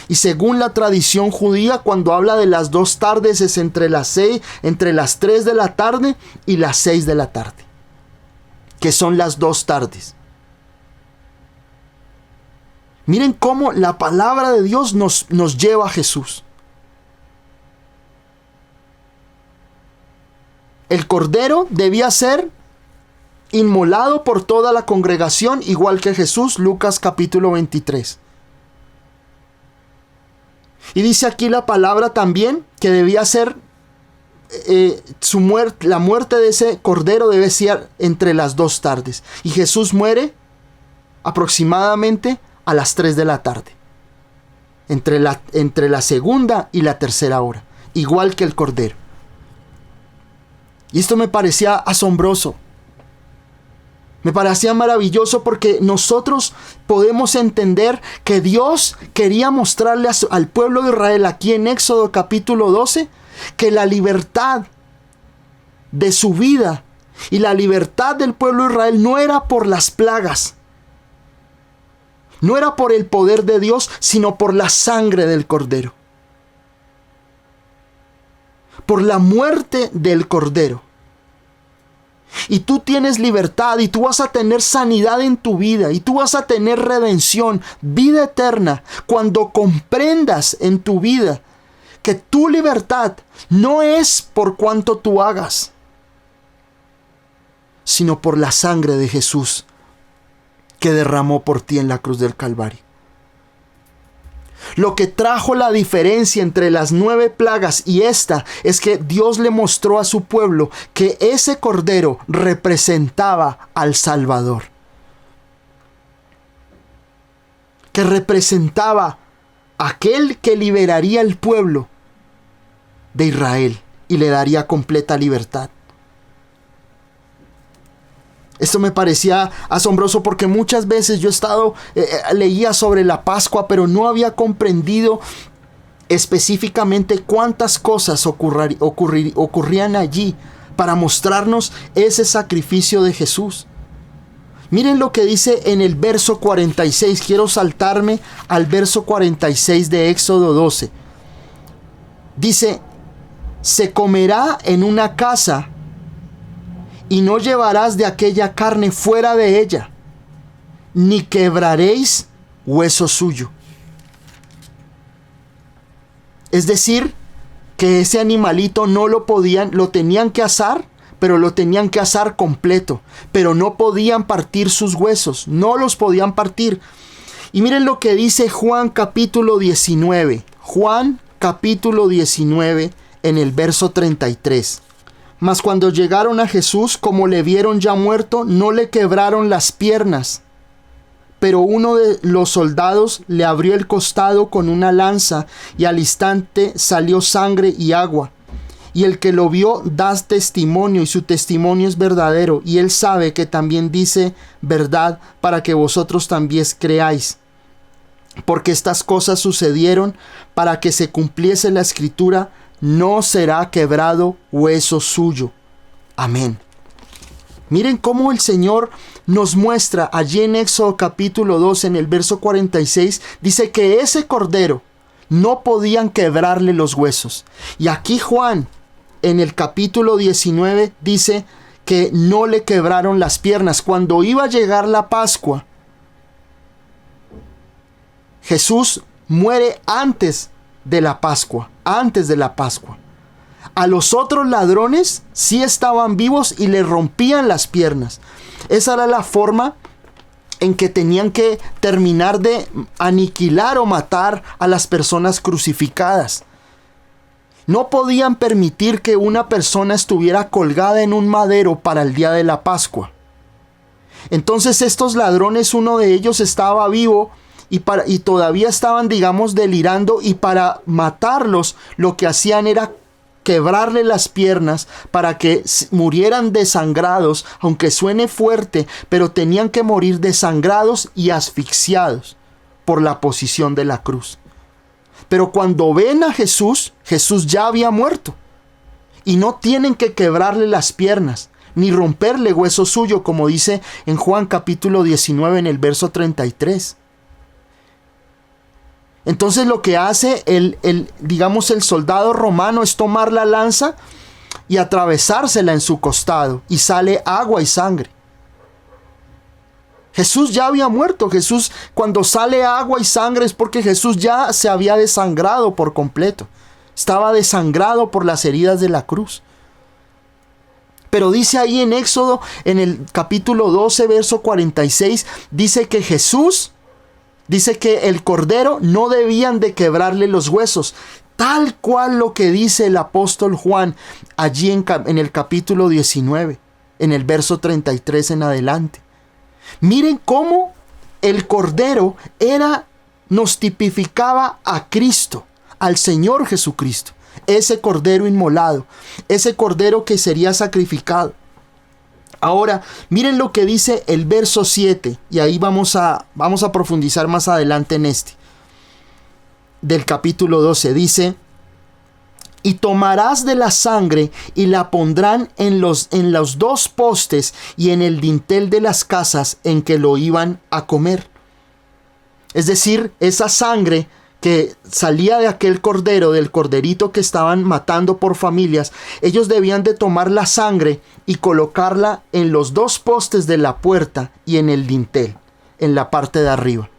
Y según la tradición judía, cuando habla de las 2 tardes es entre las 3 de la tarde y las 6 de la tarde, que son las 2 tardes. Miren cómo la palabra de Dios nos lleva a Jesús. El cordero debía ser inmolado por toda la congregación, igual que Jesús, Lucas capítulo 23. Y dice aquí la palabra también que debía ser la muerte de ese cordero debe ser entre las 2 tardes. Y Jesús muere aproximadamente a las 3 de la tarde. Entre la segunda y la tercera hora. Igual que el cordero. Y esto me parecía asombroso. Me parecía maravilloso porque nosotros podemos entender que Dios quería mostrarle al pueblo de Israel aquí en Éxodo capítulo 12 que la libertad de su vida y la libertad del pueblo de Israel no era por las plagas, no era por el poder de Dios, sino por la sangre del cordero, por la muerte del cordero. Y tú tienes libertad y tú vas a tener sanidad en tu vida y tú vas a tener redención, vida eterna, cuando comprendas en tu vida que tu libertad no es por cuanto tú hagas, sino por la sangre de Jesús que derramó por ti en la cruz del Calvario. Lo que trajo la diferencia entre las 9 plagas y esta es que Dios le mostró a su pueblo que ese cordero representaba al Salvador, que representaba aquel que liberaría al pueblo de Israel y le daría completa libertad. Esto me parecía asombroso porque muchas veces yo leía sobre la Pascua, pero no había comprendido específicamente cuántas cosas ocurrían allí para mostrarnos ese sacrificio de Jesús. Miren lo que dice en el verso 46. Quiero saltarme al verso 46 de Éxodo 12. Dice: se comerá en una casa y no llevarás de aquella carne fuera de ella, ni quebraréis hueso suyo. Es decir, que ese animalito lo tenían que asar, pero lo tenían que asar completo, pero no podían partir sus huesos, no los podían partir. Y miren lo que dice Juan capítulo 19, Juan capítulo 19 en el verso 33. Mas cuando llegaron a Jesús, como le vieron ya muerto, no le quebraron las piernas. Pero uno de los soldados le abrió el costado con una lanza, y al instante salió sangre y agua. Y el que lo vio da testimonio, y su testimonio es verdadero, y él sabe que también dice verdad, para que vosotros también creáis. Porque estas cosas sucedieron para que se cumpliese la escritura: no será quebrado hueso suyo. Amén. Miren cómo el Señor nos muestra allí en Éxodo capítulo 2, en el verso 46, dice que ese cordero no podían quebrarle los huesos. Y aquí Juan, en el capítulo 19, dice que no le quebraron las piernas. Cuando iba a llegar la Pascua, Jesús muere antes de la Pascua, A los otros ladrones sí estaban vivos y le rompían las piernas. Esa era la forma en que tenían que terminar de aniquilar o matar a las personas crucificadas. No podían permitir que una persona estuviera colgada en un madero para el día de la Pascua. Entonces estos ladrones, uno de ellos estaba vivo y todavía estaban, delirando, y para matarlos lo que hacían era quebrarle las piernas para que murieran desangrados, aunque suene fuerte, pero tenían que morir desangrados y asfixiados por la posición de la cruz. Pero cuando ven a Jesús, Jesús ya había muerto y no tienen que quebrarle las piernas ni romperle hueso suyo, como dice en Juan capítulo 19 en el verso 33. Entonces lo que hace el soldado romano es tomar la lanza y atravesársela en su costado, y sale agua y sangre. Jesús ya había muerto. Jesús, cuando sale agua y sangre, es porque Jesús ya se había desangrado por completo. Estaba desangrado por las heridas de la cruz. Pero dice ahí en Éxodo, en el capítulo 12, verso 46, dice que el cordero no debían de quebrarle los huesos, tal cual lo que dice el apóstol Juan allí en el capítulo 19, en el verso 33 en adelante. Miren cómo El cordero nos tipificaba a Cristo, al Señor Jesucristo. Ese cordero inmolado, ese cordero que sería sacrificado. Ahora, miren lo que dice el verso 7, y ahí vamos a profundizar más adelante en este. Del capítulo 12 dice: y tomarás de la sangre y la pondrán en los dos postes y en el dintel de las casas en que lo iban a comer. Es decir, esa sangre que salía de aquel cordero, del corderito que estaban matando por familias, ellos debían de tomar la sangre y colocarla en los dos postes de la puerta y en el dintel, en la parte de arriba.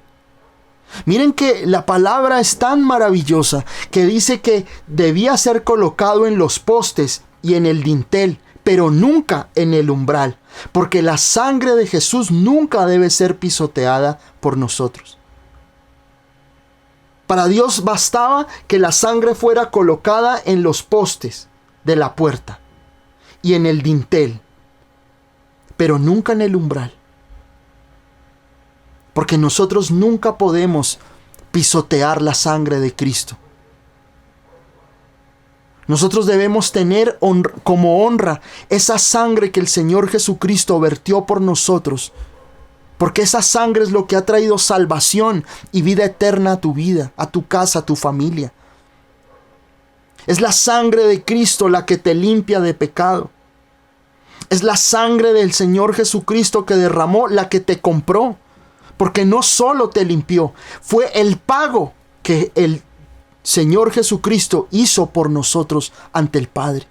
Miren que la palabra es tan maravillosa que dice que debía ser colocado en los postes y en el dintel, pero nunca en el umbral, porque la sangre de Jesús nunca debe ser pisoteada por nosotros. Para Dios bastaba que la sangre fuera colocada en los postes de la puerta y en el dintel, pero nunca en el umbral. Porque nosotros nunca podemos pisotear la sangre de Cristo. Nosotros debemos tener como honra esa sangre que el Señor Jesucristo vertió por nosotros. Porque esa sangre es lo que ha traído salvación y vida eterna a tu vida, a tu casa, a tu familia. Es la sangre de Cristo la que te limpia de pecado. Es la sangre del Señor Jesucristo que derramó, la que te compró. Porque no solo te limpió, fue el pago que el Señor Jesucristo hizo por nosotros ante el Padre.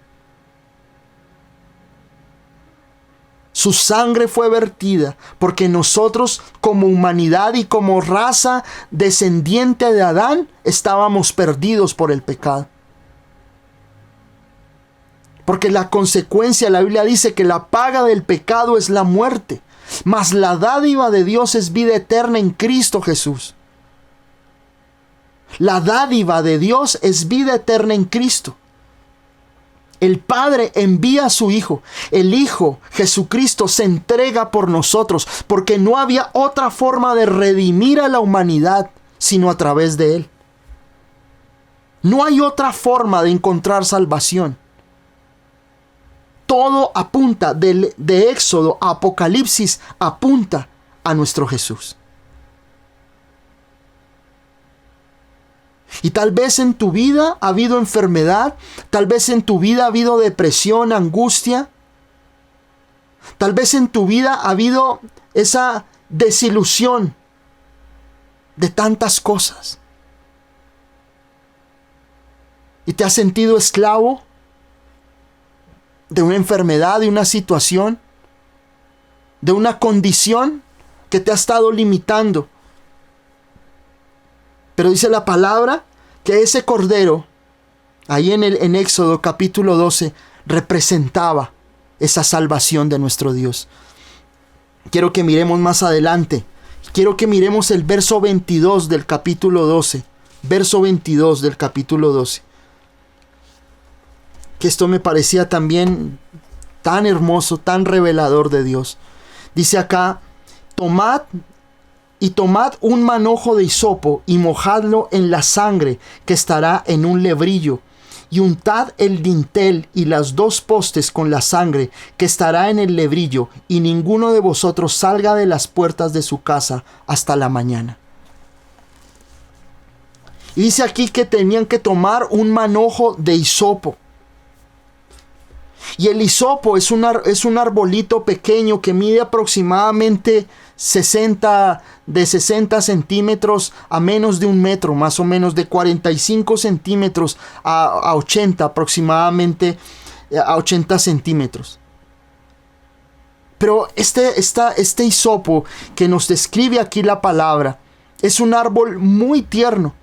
Su sangre fue vertida porque nosotros, como humanidad y como raza descendiente de Adán, estábamos perdidos por el pecado. Porque la consecuencia, la Biblia dice que la paga del pecado es la muerte. Mas la dádiva de Dios es vida eterna en Cristo Jesús. La dádiva de Dios es vida eterna en Cristo. El Padre envía a su Hijo. El Hijo, Jesucristo, se entrega por nosotros, porque no había otra forma de redimir a la humanidad sino a través de Él. No hay otra forma de encontrar salvación. Todo apunta, de Éxodo a Apocalipsis, apunta a nuestro Jesús. Y tal vez en tu vida ha habido enfermedad, tal vez en tu vida ha habido depresión, angustia, tal vez en tu vida ha habido esa desilusión de tantas cosas. Y te has sentido esclavo de una enfermedad, de una situación, de una condición que te ha estado limitando. Pero dice la palabra que ese cordero, ahí en Éxodo capítulo 12, representaba esa salvación de nuestro Dios. Quiero que miremos más adelante. Quiero que miremos el verso 22 del capítulo 12. Verso 22 del capítulo 12. Que esto me parecía también tan hermoso, tan revelador de Dios. Dice acá: tomad un manojo de hisopo y mojadlo en la sangre que estará en un lebrillo, y untad el dintel y las dos postes con la sangre que estará en el lebrillo, y ninguno de vosotros salga de las puertas de su casa hasta la mañana. Y dice aquí que tenían que tomar un manojo de hisopo. Y el hisopo es un arbolito pequeño que mide aproximadamente 60 centímetros a menos de 1 metro, más o menos de 45 centímetros a 80 aproximadamente, a 80 centímetros. Pero este hisopo que nos describe aquí la palabra es un árbol muy tierno.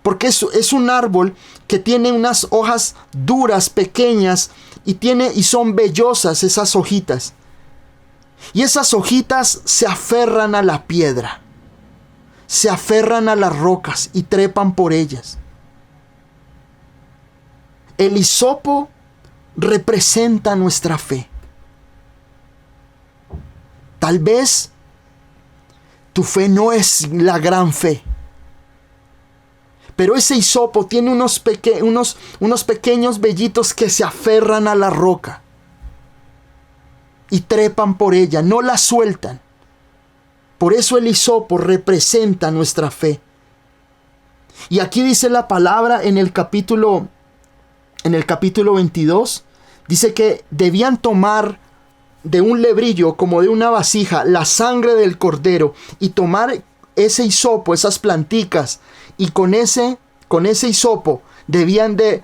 Porque es un árbol que tiene unas hojas duras, pequeñas, y son vellosas esas hojitas. Y esas hojitas se aferran a la piedra, se aferran a las rocas y trepan por ellas. El hisopo representa nuestra fe. Tal vez Tu fe no es la gran fe. Pero ese hisopo tiene unos pequeños vellitos que se aferran a la roca y trepan por ella, no la sueltan. Por eso el hisopo representa nuestra fe. Y aquí dice la palabra en el capítulo 22, dice que debían tomar de un lebrillo, como de una vasija, la sangre del cordero y tomar ese hisopo, esas planticas, y con ese hisopo debían de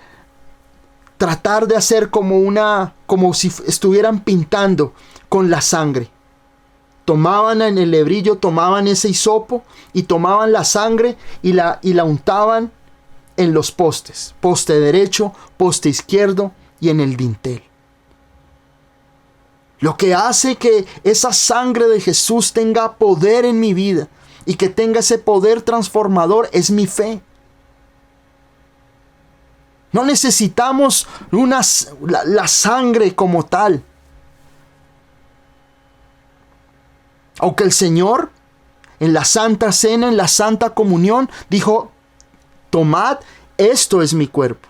tratar de hacer como si estuvieran pintando con la sangre. Tomaban en el lebrillo, tomaban ese hisopo y tomaban la sangre y la untaban en los postes, poste derecho, poste izquierdo y en el dintel. Lo que hace que esa sangre de Jesús tenga poder en mi vida y que tenga ese poder transformador es mi fe. No necesitamos la sangre como tal. Aunque el Señor en la Santa Cena, en la Santa Comunión, dijo: tomad, esto es mi cuerpo.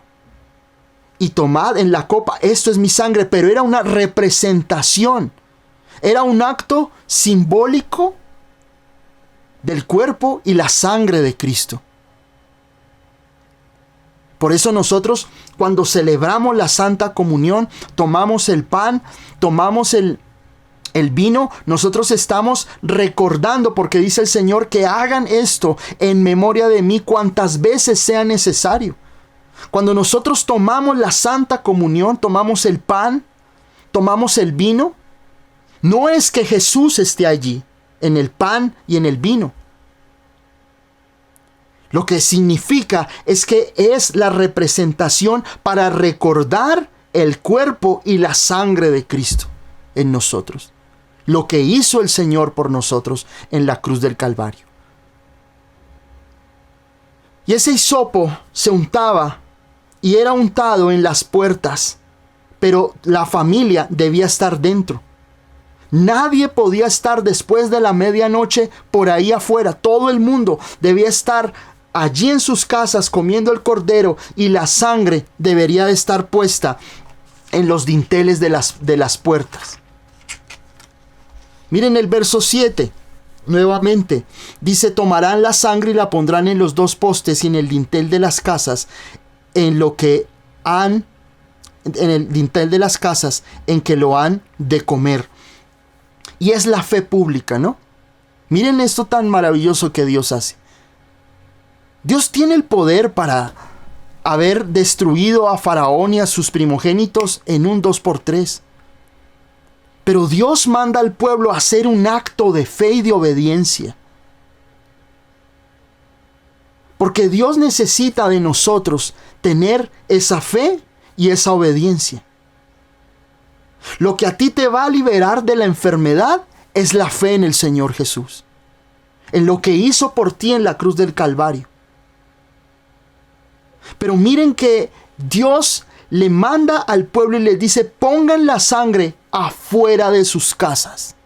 Y tomad en la copa, esto es mi sangre. Pero era una representación. Era un acto simbólico del cuerpo y la sangre de Cristo. Por eso nosotros, cuando celebramos la Santa Comunión, tomamos el pan, tomamos el vino, nosotros estamos recordando, porque dice el Señor que hagan esto en memoria de mí cuantas veces sea necesario. Cuando nosotros tomamos la Santa Comunión, tomamos el pan, tomamos el vino, no es que Jesús esté allí, en el pan y en el vino. Lo que significa es que es la representación para recordar el cuerpo y la sangre de Cristo en nosotros. Lo que hizo el Señor por nosotros en la cruz del Calvario. Y ese hisopo se untaba y era untado en las puertas, pero la familia debía estar dentro. Nadie podía estar después de la medianoche por ahí afuera. Todo el mundo debía estar allí en sus casas comiendo el cordero, y la sangre debería de estar puesta en los dinteles de las puertas. Miren el verso 7. Nuevamente dice: tomarán la sangre y la pondrán en los dos postes y en el dintel de las casas, en el dintel de las casas en que lo han de comer. Y es la fe pública, ¿no? Miren esto tan maravilloso que Dios hace. Dios tiene el poder para haber destruido a Faraón y a sus primogénitos en un 2x3. Pero Dios manda al pueblo a hacer un acto de fe y de obediencia. Porque Dios necesita de nosotros tener esa fe y esa obediencia. Lo que a ti te va a liberar de la enfermedad es la fe en el Señor Jesús, en lo que hizo por ti en la cruz del Calvario. Pero miren que Dios le manda al pueblo y les dice: pongan la sangre afuera de sus casas.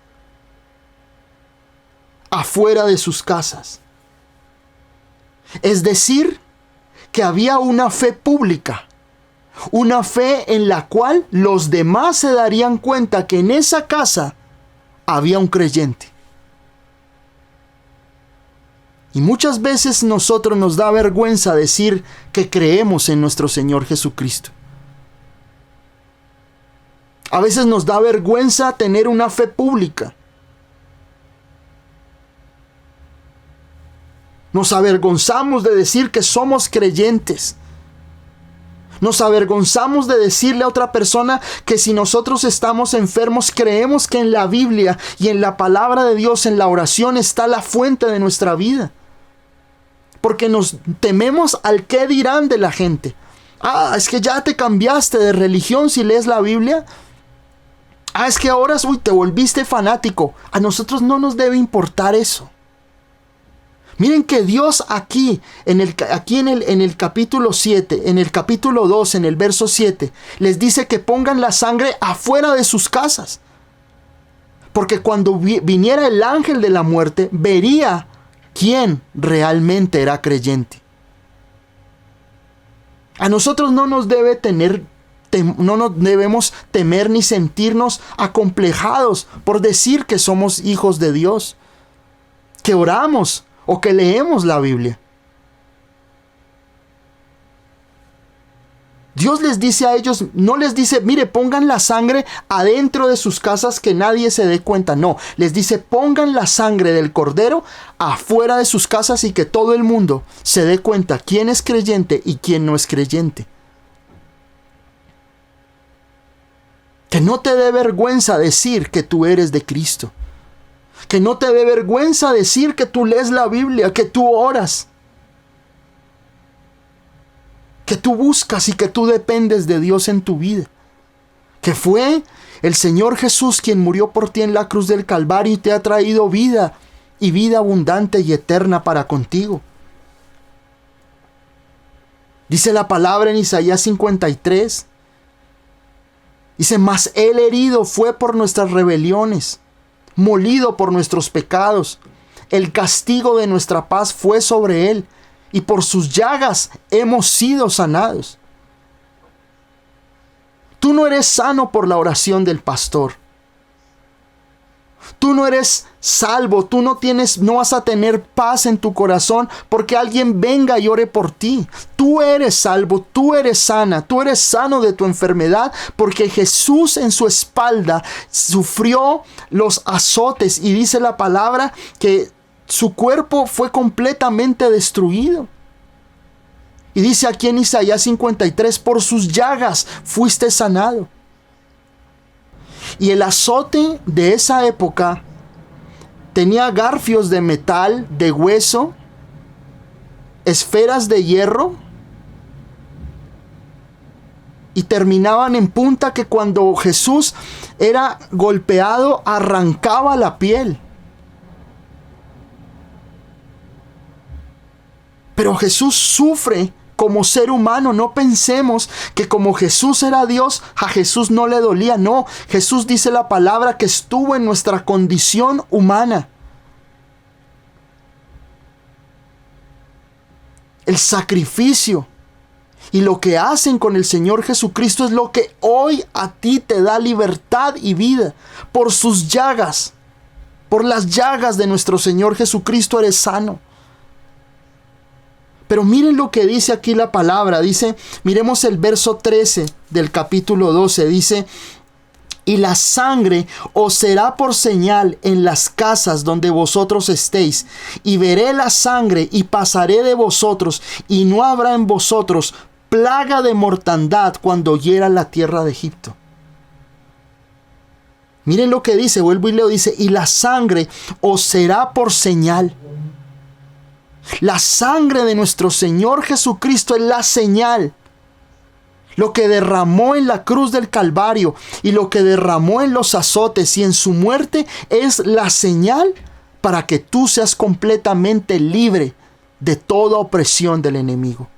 Afuera de sus casas. Es decir, que había una fe pública. Una fe en la cual los demás se darían cuenta que en esa casa había un creyente. Y muchas veces nosotros nos da vergüenza decir que creemos en nuestro Señor Jesucristo. A veces nos da vergüenza tener una fe pública. Nos avergonzamos de decir que somos creyentes. Nos avergonzamos de decirle a otra persona que si nosotros estamos enfermos, creemos que en la Biblia y en la palabra de Dios, en la oración, está la fuente de nuestra vida. Porque nos tememos al qué dirán de la gente. Es que ya te cambiaste de religión si lees la Biblia. Es que ahora te volviste fanático. A nosotros no nos debe importar eso. Miren que Dios aquí en el capítulo 7, en el capítulo 2, en el verso 7, les dice que pongan la sangre afuera de sus casas. Porque cuando viniera el ángel de la muerte, vería quién realmente era creyente. A nosotros no nos debemos temer ni sentirnos acomplejados por decir que somos hijos de Dios, que oramos o que leemos la Biblia. Dios les dice a ellos, no les dice, mire, pongan la sangre adentro de sus casas que nadie se dé cuenta. No, les dice, pongan la sangre del cordero afuera de sus casas y que todo el mundo se dé cuenta quién es creyente y quién no es creyente. Que no te dé vergüenza decir que tú eres de Cristo. Que no te dé vergüenza decir que tú lees la Biblia, que tú oras, que tú buscas y que tú dependes de Dios en tu vida. Que fue el Señor Jesús quien murió por ti en la cruz del Calvario y te ha traído vida y vida abundante y eterna para contigo. Dice la palabra en Isaías 53. Dice, mas Él herido fue por nuestras rebeliones, molido por nuestros pecados. El castigo de nuestra paz fue sobre Él, y por sus llagas hemos sido sanados. Tú no eres sano por la oración del pastor. Tú no eres salvo, tú no vas a tener paz en tu corazón porque alguien venga y ore por ti. Tú eres salvo, tú eres sana, tú eres sano de tu enfermedad porque Jesús en su espalda sufrió los azotes y dice la palabra que su cuerpo fue completamente destruido. Y dice aquí en Isaías 53, por sus llagas fuiste sanado. Y el azote de esa época tenía garfios de metal, de hueso, esferas de hierro, y terminaban en punta que cuando Jesús era golpeado arrancaba la piel. Pero Jesús sufre como ser humano. No pensemos que como Jesús era Dios, a Jesús no le dolía. No, Jesús dice la palabra que estuvo en nuestra condición humana. El sacrificio y lo que hacen con el Señor Jesucristo es lo que hoy a ti te da libertad y vida. Por sus llagas, por las llagas de nuestro Señor Jesucristo eres sano. Pero miren lo que dice aquí la palabra. Dice, miremos el verso 13 del capítulo 12. Dice, y la sangre os será por señal en las casas donde vosotros estéis. Y veré la sangre y pasaré de vosotros. Y no habrá en vosotros plaga de mortandad cuando hiera la tierra de Egipto. Miren lo que dice, vuelvo y leo. Dice, y la sangre os será por señal. La sangre de nuestro Señor Jesucristo es la señal. Lo que derramó en la cruz del Calvario y lo que derramó en los azotes y en su muerte es la señal para que tú seas completamente libre de toda opresión del enemigo.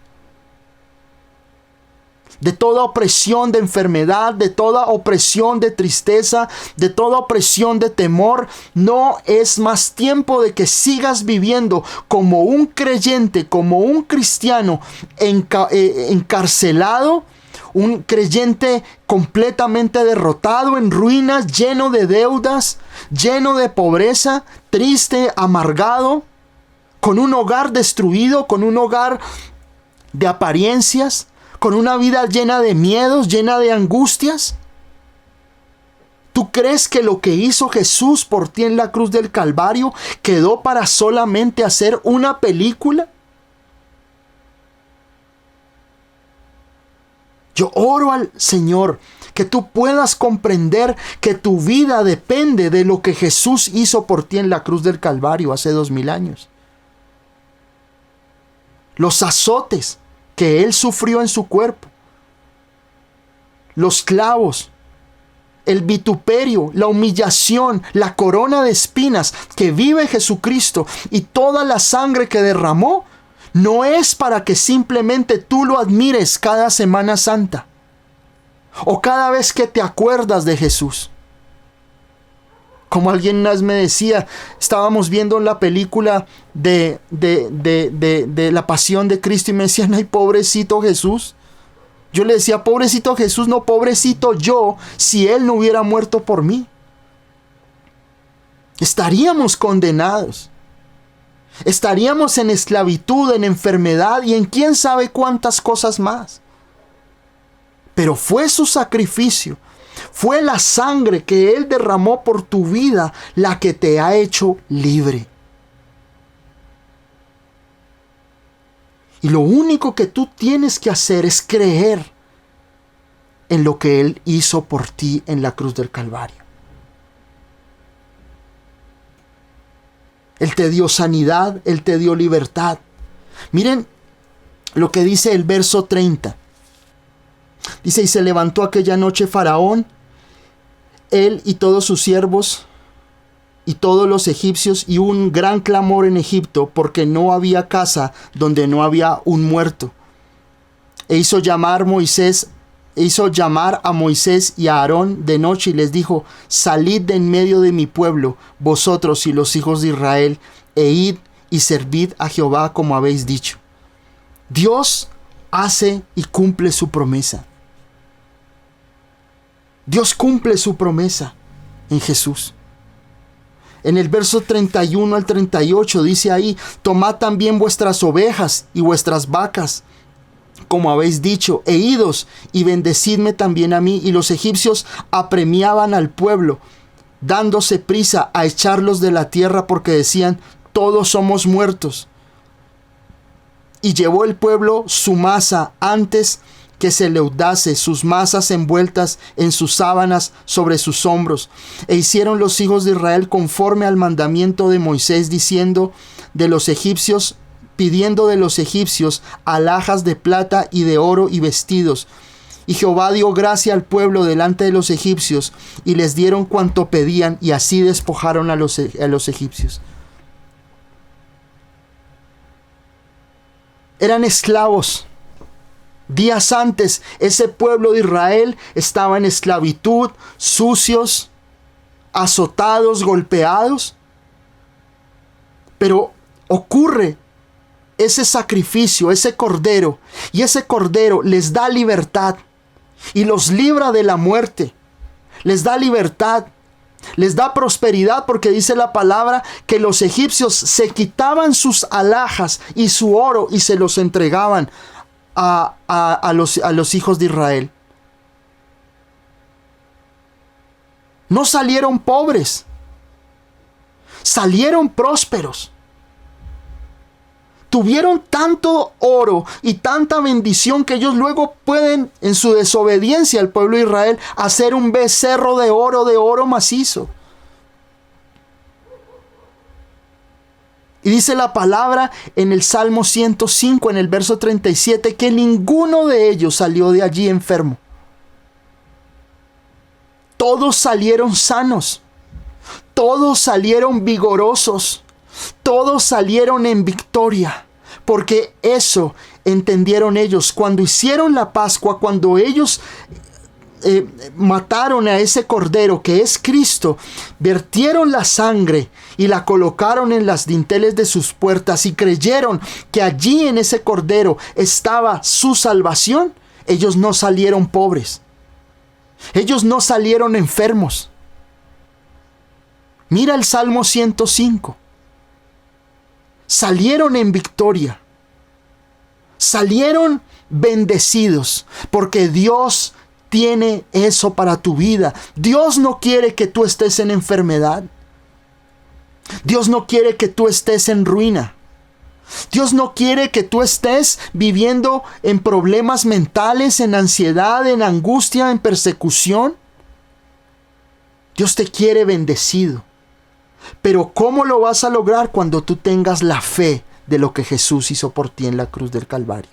De toda opresión de enfermedad, de toda opresión de tristeza, de toda opresión de temor. No es más tiempo de que sigas viviendo como un creyente, como un cristiano encarcelado, un creyente completamente derrotado, en ruinas, lleno de deudas, lleno de pobreza, triste, amargado, con un hogar destruido, con un hogar de apariencias, con una vida llena de miedos, llena de angustias. ¿Tú crees que lo que hizo Jesús por ti en la cruz del Calvario quedó para solamente hacer una película? Yo oro al Señor que tú puedas comprender que tu vida depende de lo que Jesús hizo por ti en la cruz del Calvario hace 2000 años. Los azotes que Él sufrió en su cuerpo, los clavos, el vituperio, la humillación, la corona de espinas que vive Jesucristo y toda la sangre que derramó, no es para que simplemente tú lo admires cada Semana Santa o cada vez que te acuerdas de Jesús. Como alguien más me decía, estábamos viendo la película de la Pasión de Cristo y me decían, ay, pobrecito Jesús. Yo le decía, pobrecito Jesús, no, pobrecito yo, si Él no hubiera muerto por mí. Estaríamos condenados. Estaríamos en esclavitud, en enfermedad y en quién sabe cuántas cosas más. Pero fue su sacrificio, fue la sangre que Él derramó por tu vida la que te ha hecho libre. Y lo único que tú tienes que hacer es creer en lo que Él hizo por ti en la cruz del Calvario. Él te dio sanidad, Él te dio libertad. Miren lo que dice el verso 30. Dice, y se levantó aquella noche Faraón, él y todos sus siervos y todos los egipcios, y un gran clamor en Egipto, porque no había casa donde no había un muerto. E hizo llamar a Moisés y a Aarón de noche y les dijo, salid de en medio de mi pueblo, vosotros y los hijos de Israel, e id y servid a Jehová como habéis dicho. Dios hace y cumple su promesa. Dios cumple su promesa en Jesús. En el verso 31 al 38 dice ahí, tomad también vuestras ovejas y vuestras vacas, como habéis dicho, e idos y bendecidme también a mí. Y los egipcios apremiaban al pueblo, dándose prisa a echarlos de la tierra, porque decían, todos somos muertos. Y llevó el pueblo su masa antes que se leudase, sus masas envueltas en sus sábanas sobre sus hombros. E hicieron los hijos de Israel conforme al mandamiento de Moisés, pidiendo de los egipcios alhajas de plata y de oro y vestidos. Y Jehová dio gracia al pueblo delante de los egipcios, y les dieron cuanto pedían, y así despojaron a los egipcios. Eran esclavos. Días antes, ese pueblo de Israel estaba en esclavitud, sucios, azotados, golpeados. Pero ocurre ese sacrificio, ese cordero, y ese cordero les da libertad y los libra de la muerte. Les da libertad, les da prosperidad, porque dice la palabra que los egipcios se quitaban sus alhajas y su oro y se los entregaban a los hijos de Israel. No salieron pobres, salieron prósperos. Tuvieron tanto oro y tanta bendición que ellos luego pueden, en su desobediencia al pueblo de Israel, hacer un becerro de oro macizo. Y dice la palabra en el Salmo 105, en el verso 37, que ninguno de ellos salió de allí enfermo. Todos salieron sanos. Todos salieron vigorosos. Todos salieron en victoria. Porque eso entendieron ellos. Cuando hicieron la Pascua, cuando ellos mataron a ese cordero que es Cristo, vertieron la sangre y la colocaron en las dinteles de sus puertas y creyeron que allí en ese cordero estaba su salvación. Ellos no salieron pobres, ellos no salieron enfermos. Mira el Salmo 105. Salieron en victoria, salieron bendecidos, porque Dios tiene eso para tu vida. Dios no quiere que tú estés en enfermedad. Dios no quiere que tú estés en ruina. Dios no quiere que tú estés viviendo en problemas mentales, en ansiedad, en angustia, en persecución. Dios te quiere bendecido. Pero ¿cómo lo vas a lograr? Cuando tú tengas la fe de lo que Jesús hizo por ti en la cruz del Calvario.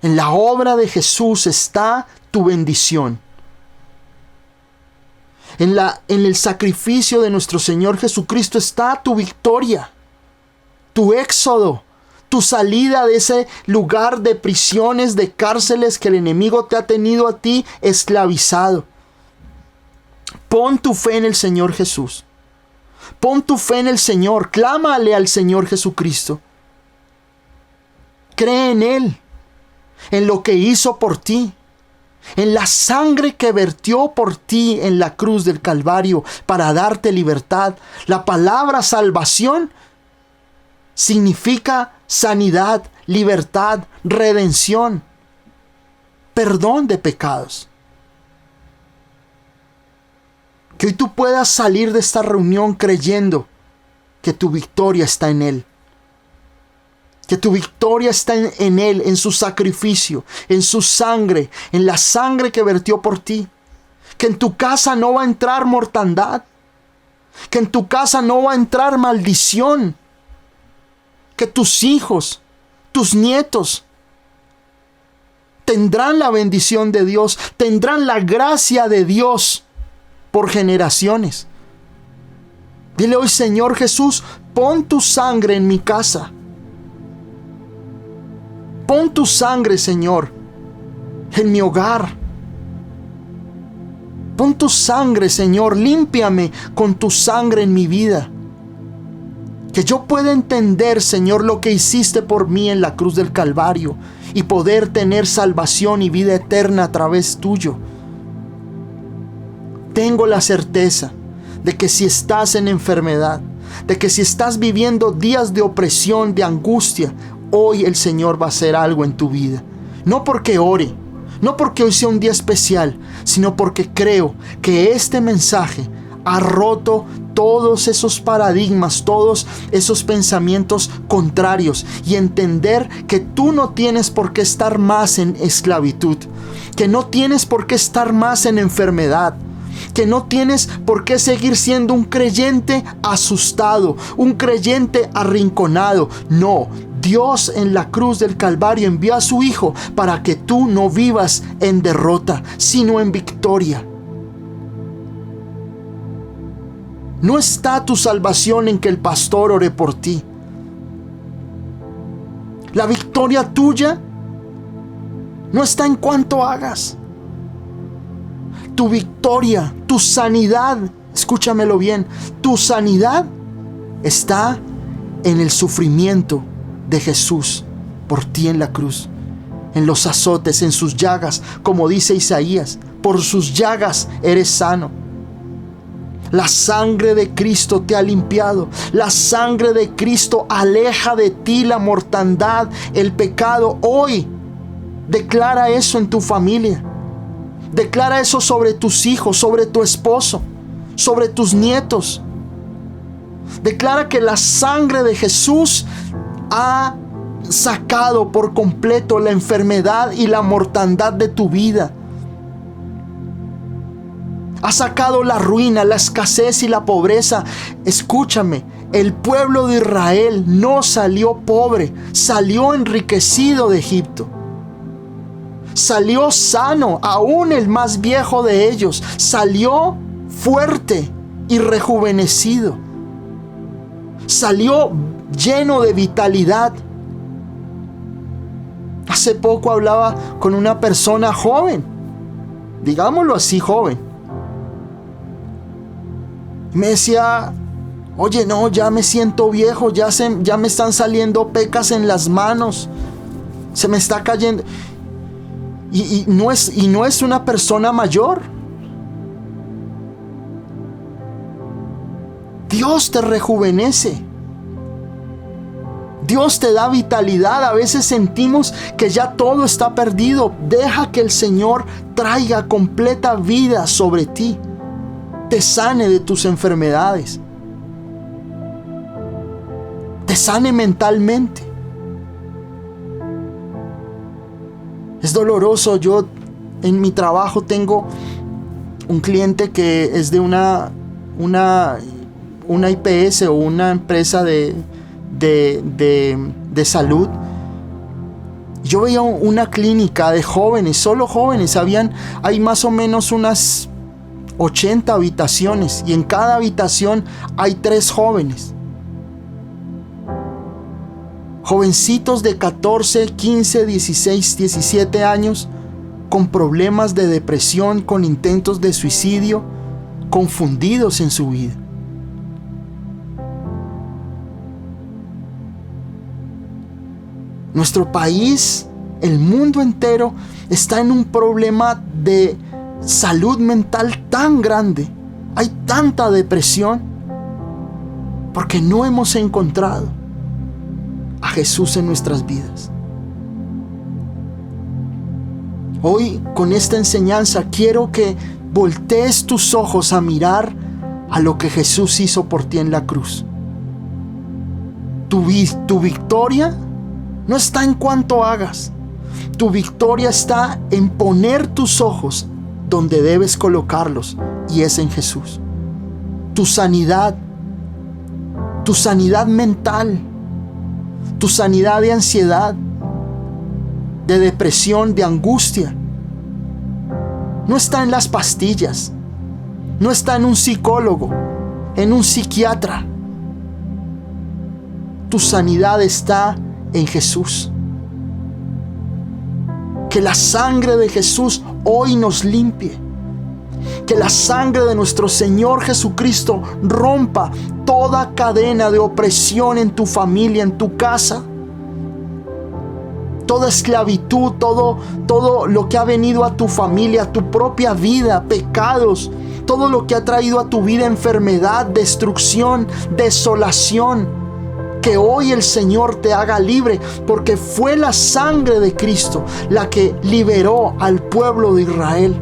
En la obra de Jesús está tu bendición. En el sacrificio de nuestro Señor Jesucristo está tu victoria, tu éxodo, tu salida de ese lugar de prisiones, de cárceles que el enemigo te ha tenido a ti esclavizado. Pon tu fe en el Señor Jesús. Pon tu fe en el Señor. Clámale al Señor Jesucristo. Cree en Él, en lo que hizo por ti, en la sangre que vertió por ti en la cruz del Calvario para darte libertad. La palabra salvación significa sanidad, libertad, redención, perdón de pecados. Que hoy tú puedas salir de esta reunión creyendo que tu victoria está en Él. Que tu victoria está en Él, en su sacrificio, en su sangre, en la sangre que vertió por ti. Que en tu casa no va a entrar mortandad. Que en tu casa no va a entrar maldición. Que tus hijos, tus nietos, tendrán la bendición de Dios, tendrán la gracia de Dios por generaciones. Dile hoy: Señor Jesús, pon tu sangre en mi casa. Pon tu sangre, Señor, en mi hogar. Pon tu sangre, Señor, límpiame con tu sangre en mi vida. Que yo pueda entender, Señor, lo que hiciste por mí en la cruz del Calvario y poder tener salvación y vida eterna a través tuyo. Tengo la certeza de que si estás en enfermedad, de que si estás viviendo días de opresión, de angustia, hoy el Señor va a hacer algo en tu vida. No porque ore, no porque hoy sea un día especial, sino porque creo que este mensaje ha roto todos esos paradigmas, todos esos pensamientos contrarios, y entender que tú no tienes por qué estar más en esclavitud, que no tienes por qué estar más en enfermedad, que no tienes por qué seguir siendo un creyente asustado, un creyente arrinconado. No, Dios en la cruz del Calvario envió a su Hijo para que tú no vivas en derrota, sino en victoria. No está tu salvación en que el pastor ore por ti. La victoria tuya no está en cuánto hagas. Tu victoria, tu sanidad, escúchamelo bien, tu sanidad está en el sufrimiento de Jesús por ti en la cruz, en los azotes, en sus llagas, como dice Isaías: por sus llagas eres sano. La sangre de Cristo te ha limpiado. La sangre de Cristo aleja de ti la mortandad, el pecado. Hoy declara eso en tu familia. Declara eso sobre tus hijos, sobre tu esposo, sobre tus nietos. Declara que la sangre de Jesús ha sacado por completo la enfermedad y la mortandad de tu vida. Ha sacado la ruina, la escasez y la pobreza. Escúchame, el pueblo de Israel no salió pobre, salió enriquecido de Egipto. Salió sano, aún el más viejo de ellos. Salió fuerte y rejuvenecido. Salió lleno de vitalidad. Hace poco hablaba con una persona joven, digámoslo así, joven. Me decía: oye, no, ya me siento viejo, ya me están saliendo pecas en las manos, se me está cayendo. Y no es una persona mayor. Dios te rejuvenece. Dios te da vitalidad. A veces sentimos que ya todo está perdido. Deja que el Señor traiga completa vida sobre ti. Te sane de tus enfermedades. Te sane mentalmente. Es doloroso. Yo en mi trabajo tengo un cliente que es de una IPS o una empresa de salud. Yo veía una clínica de jóvenes, solo jóvenes. Hay más o menos unas 80 habitaciones y en cada habitación hay 3 jóvenes. Jovencitos de 14, 15, 16, 17 años con problemas de depresión, con intentos de suicidio, confundidos en su vida. Nuestro país, el mundo entero, está en un problema de salud mental tan grande. Hay tanta depresión porque no hemos encontrado a Jesús en nuestras vidas. Hoy, con esta enseñanza, quiero que voltees tus ojos a mirar a lo que Jesús hizo por ti en la cruz. Tu victoria no está en cuánto hagas. Tu victoria está en poner tus ojos donde debes colocarlos, y es en Jesús. Tu sanidad mental, tu sanidad de ansiedad, de depresión, de angustia, no está en las pastillas, no está en un psicólogo, en un psiquiatra. Tu sanidad está en Jesús. Que la sangre de Jesús hoy nos limpie. Que la sangre de nuestro Señor Jesucristo rompa toda cadena de opresión en tu familia, en tu casa. Toda esclavitud, todo lo que ha venido a tu familia, a tu propia vida, pecados, todo lo que ha traído a tu vida enfermedad, destrucción, desolación. Que hoy el Señor te haga libre, porque fue la sangre de Cristo la que liberó al pueblo de Israel.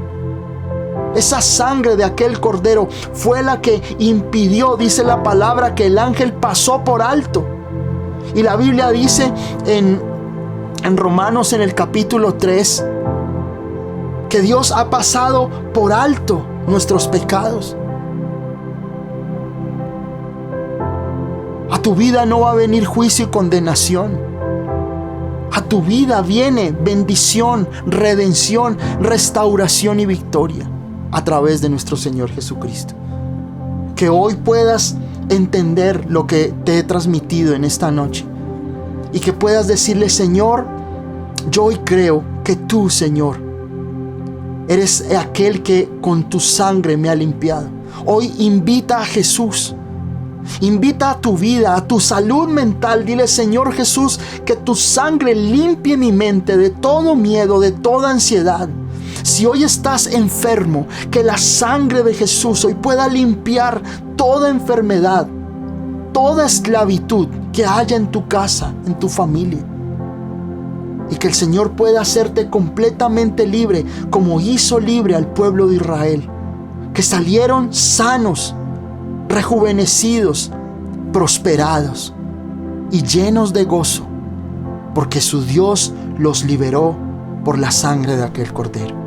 Esa sangre de aquel cordero fue la que impidió, dice la palabra, que el ángel pasó por alto. Y la Biblia dice en Romanos, en el capítulo 3, que Dios ha pasado por alto nuestros pecados. A tu vida no va a venir juicio y condenación. A tu vida viene bendición, redención, restauración y victoria a través de nuestro Señor Jesucristo. Que hoy puedas entender lo que te he transmitido en esta noche y que puedas decirle: Señor, yo hoy creo que tú, Señor, eres aquel que con tu sangre me ha limpiado. Hoy invita a Jesús. Invita a tu vida, a tu salud mental. Dile: Señor Jesús, que tu sangre limpie mi mente de todo miedo, de toda ansiedad. Si hoy estás enfermo, que la sangre de Jesús hoy pueda limpiar toda enfermedad, toda esclavitud que haya en tu casa, en tu familia. Y que el Señor pueda hacerte completamente libre, como hizo libre al pueblo de Israel, que salieron sanos, rejuvenecidos, prosperados y llenos de gozo, porque su Dios los liberó por la sangre de aquel cordero.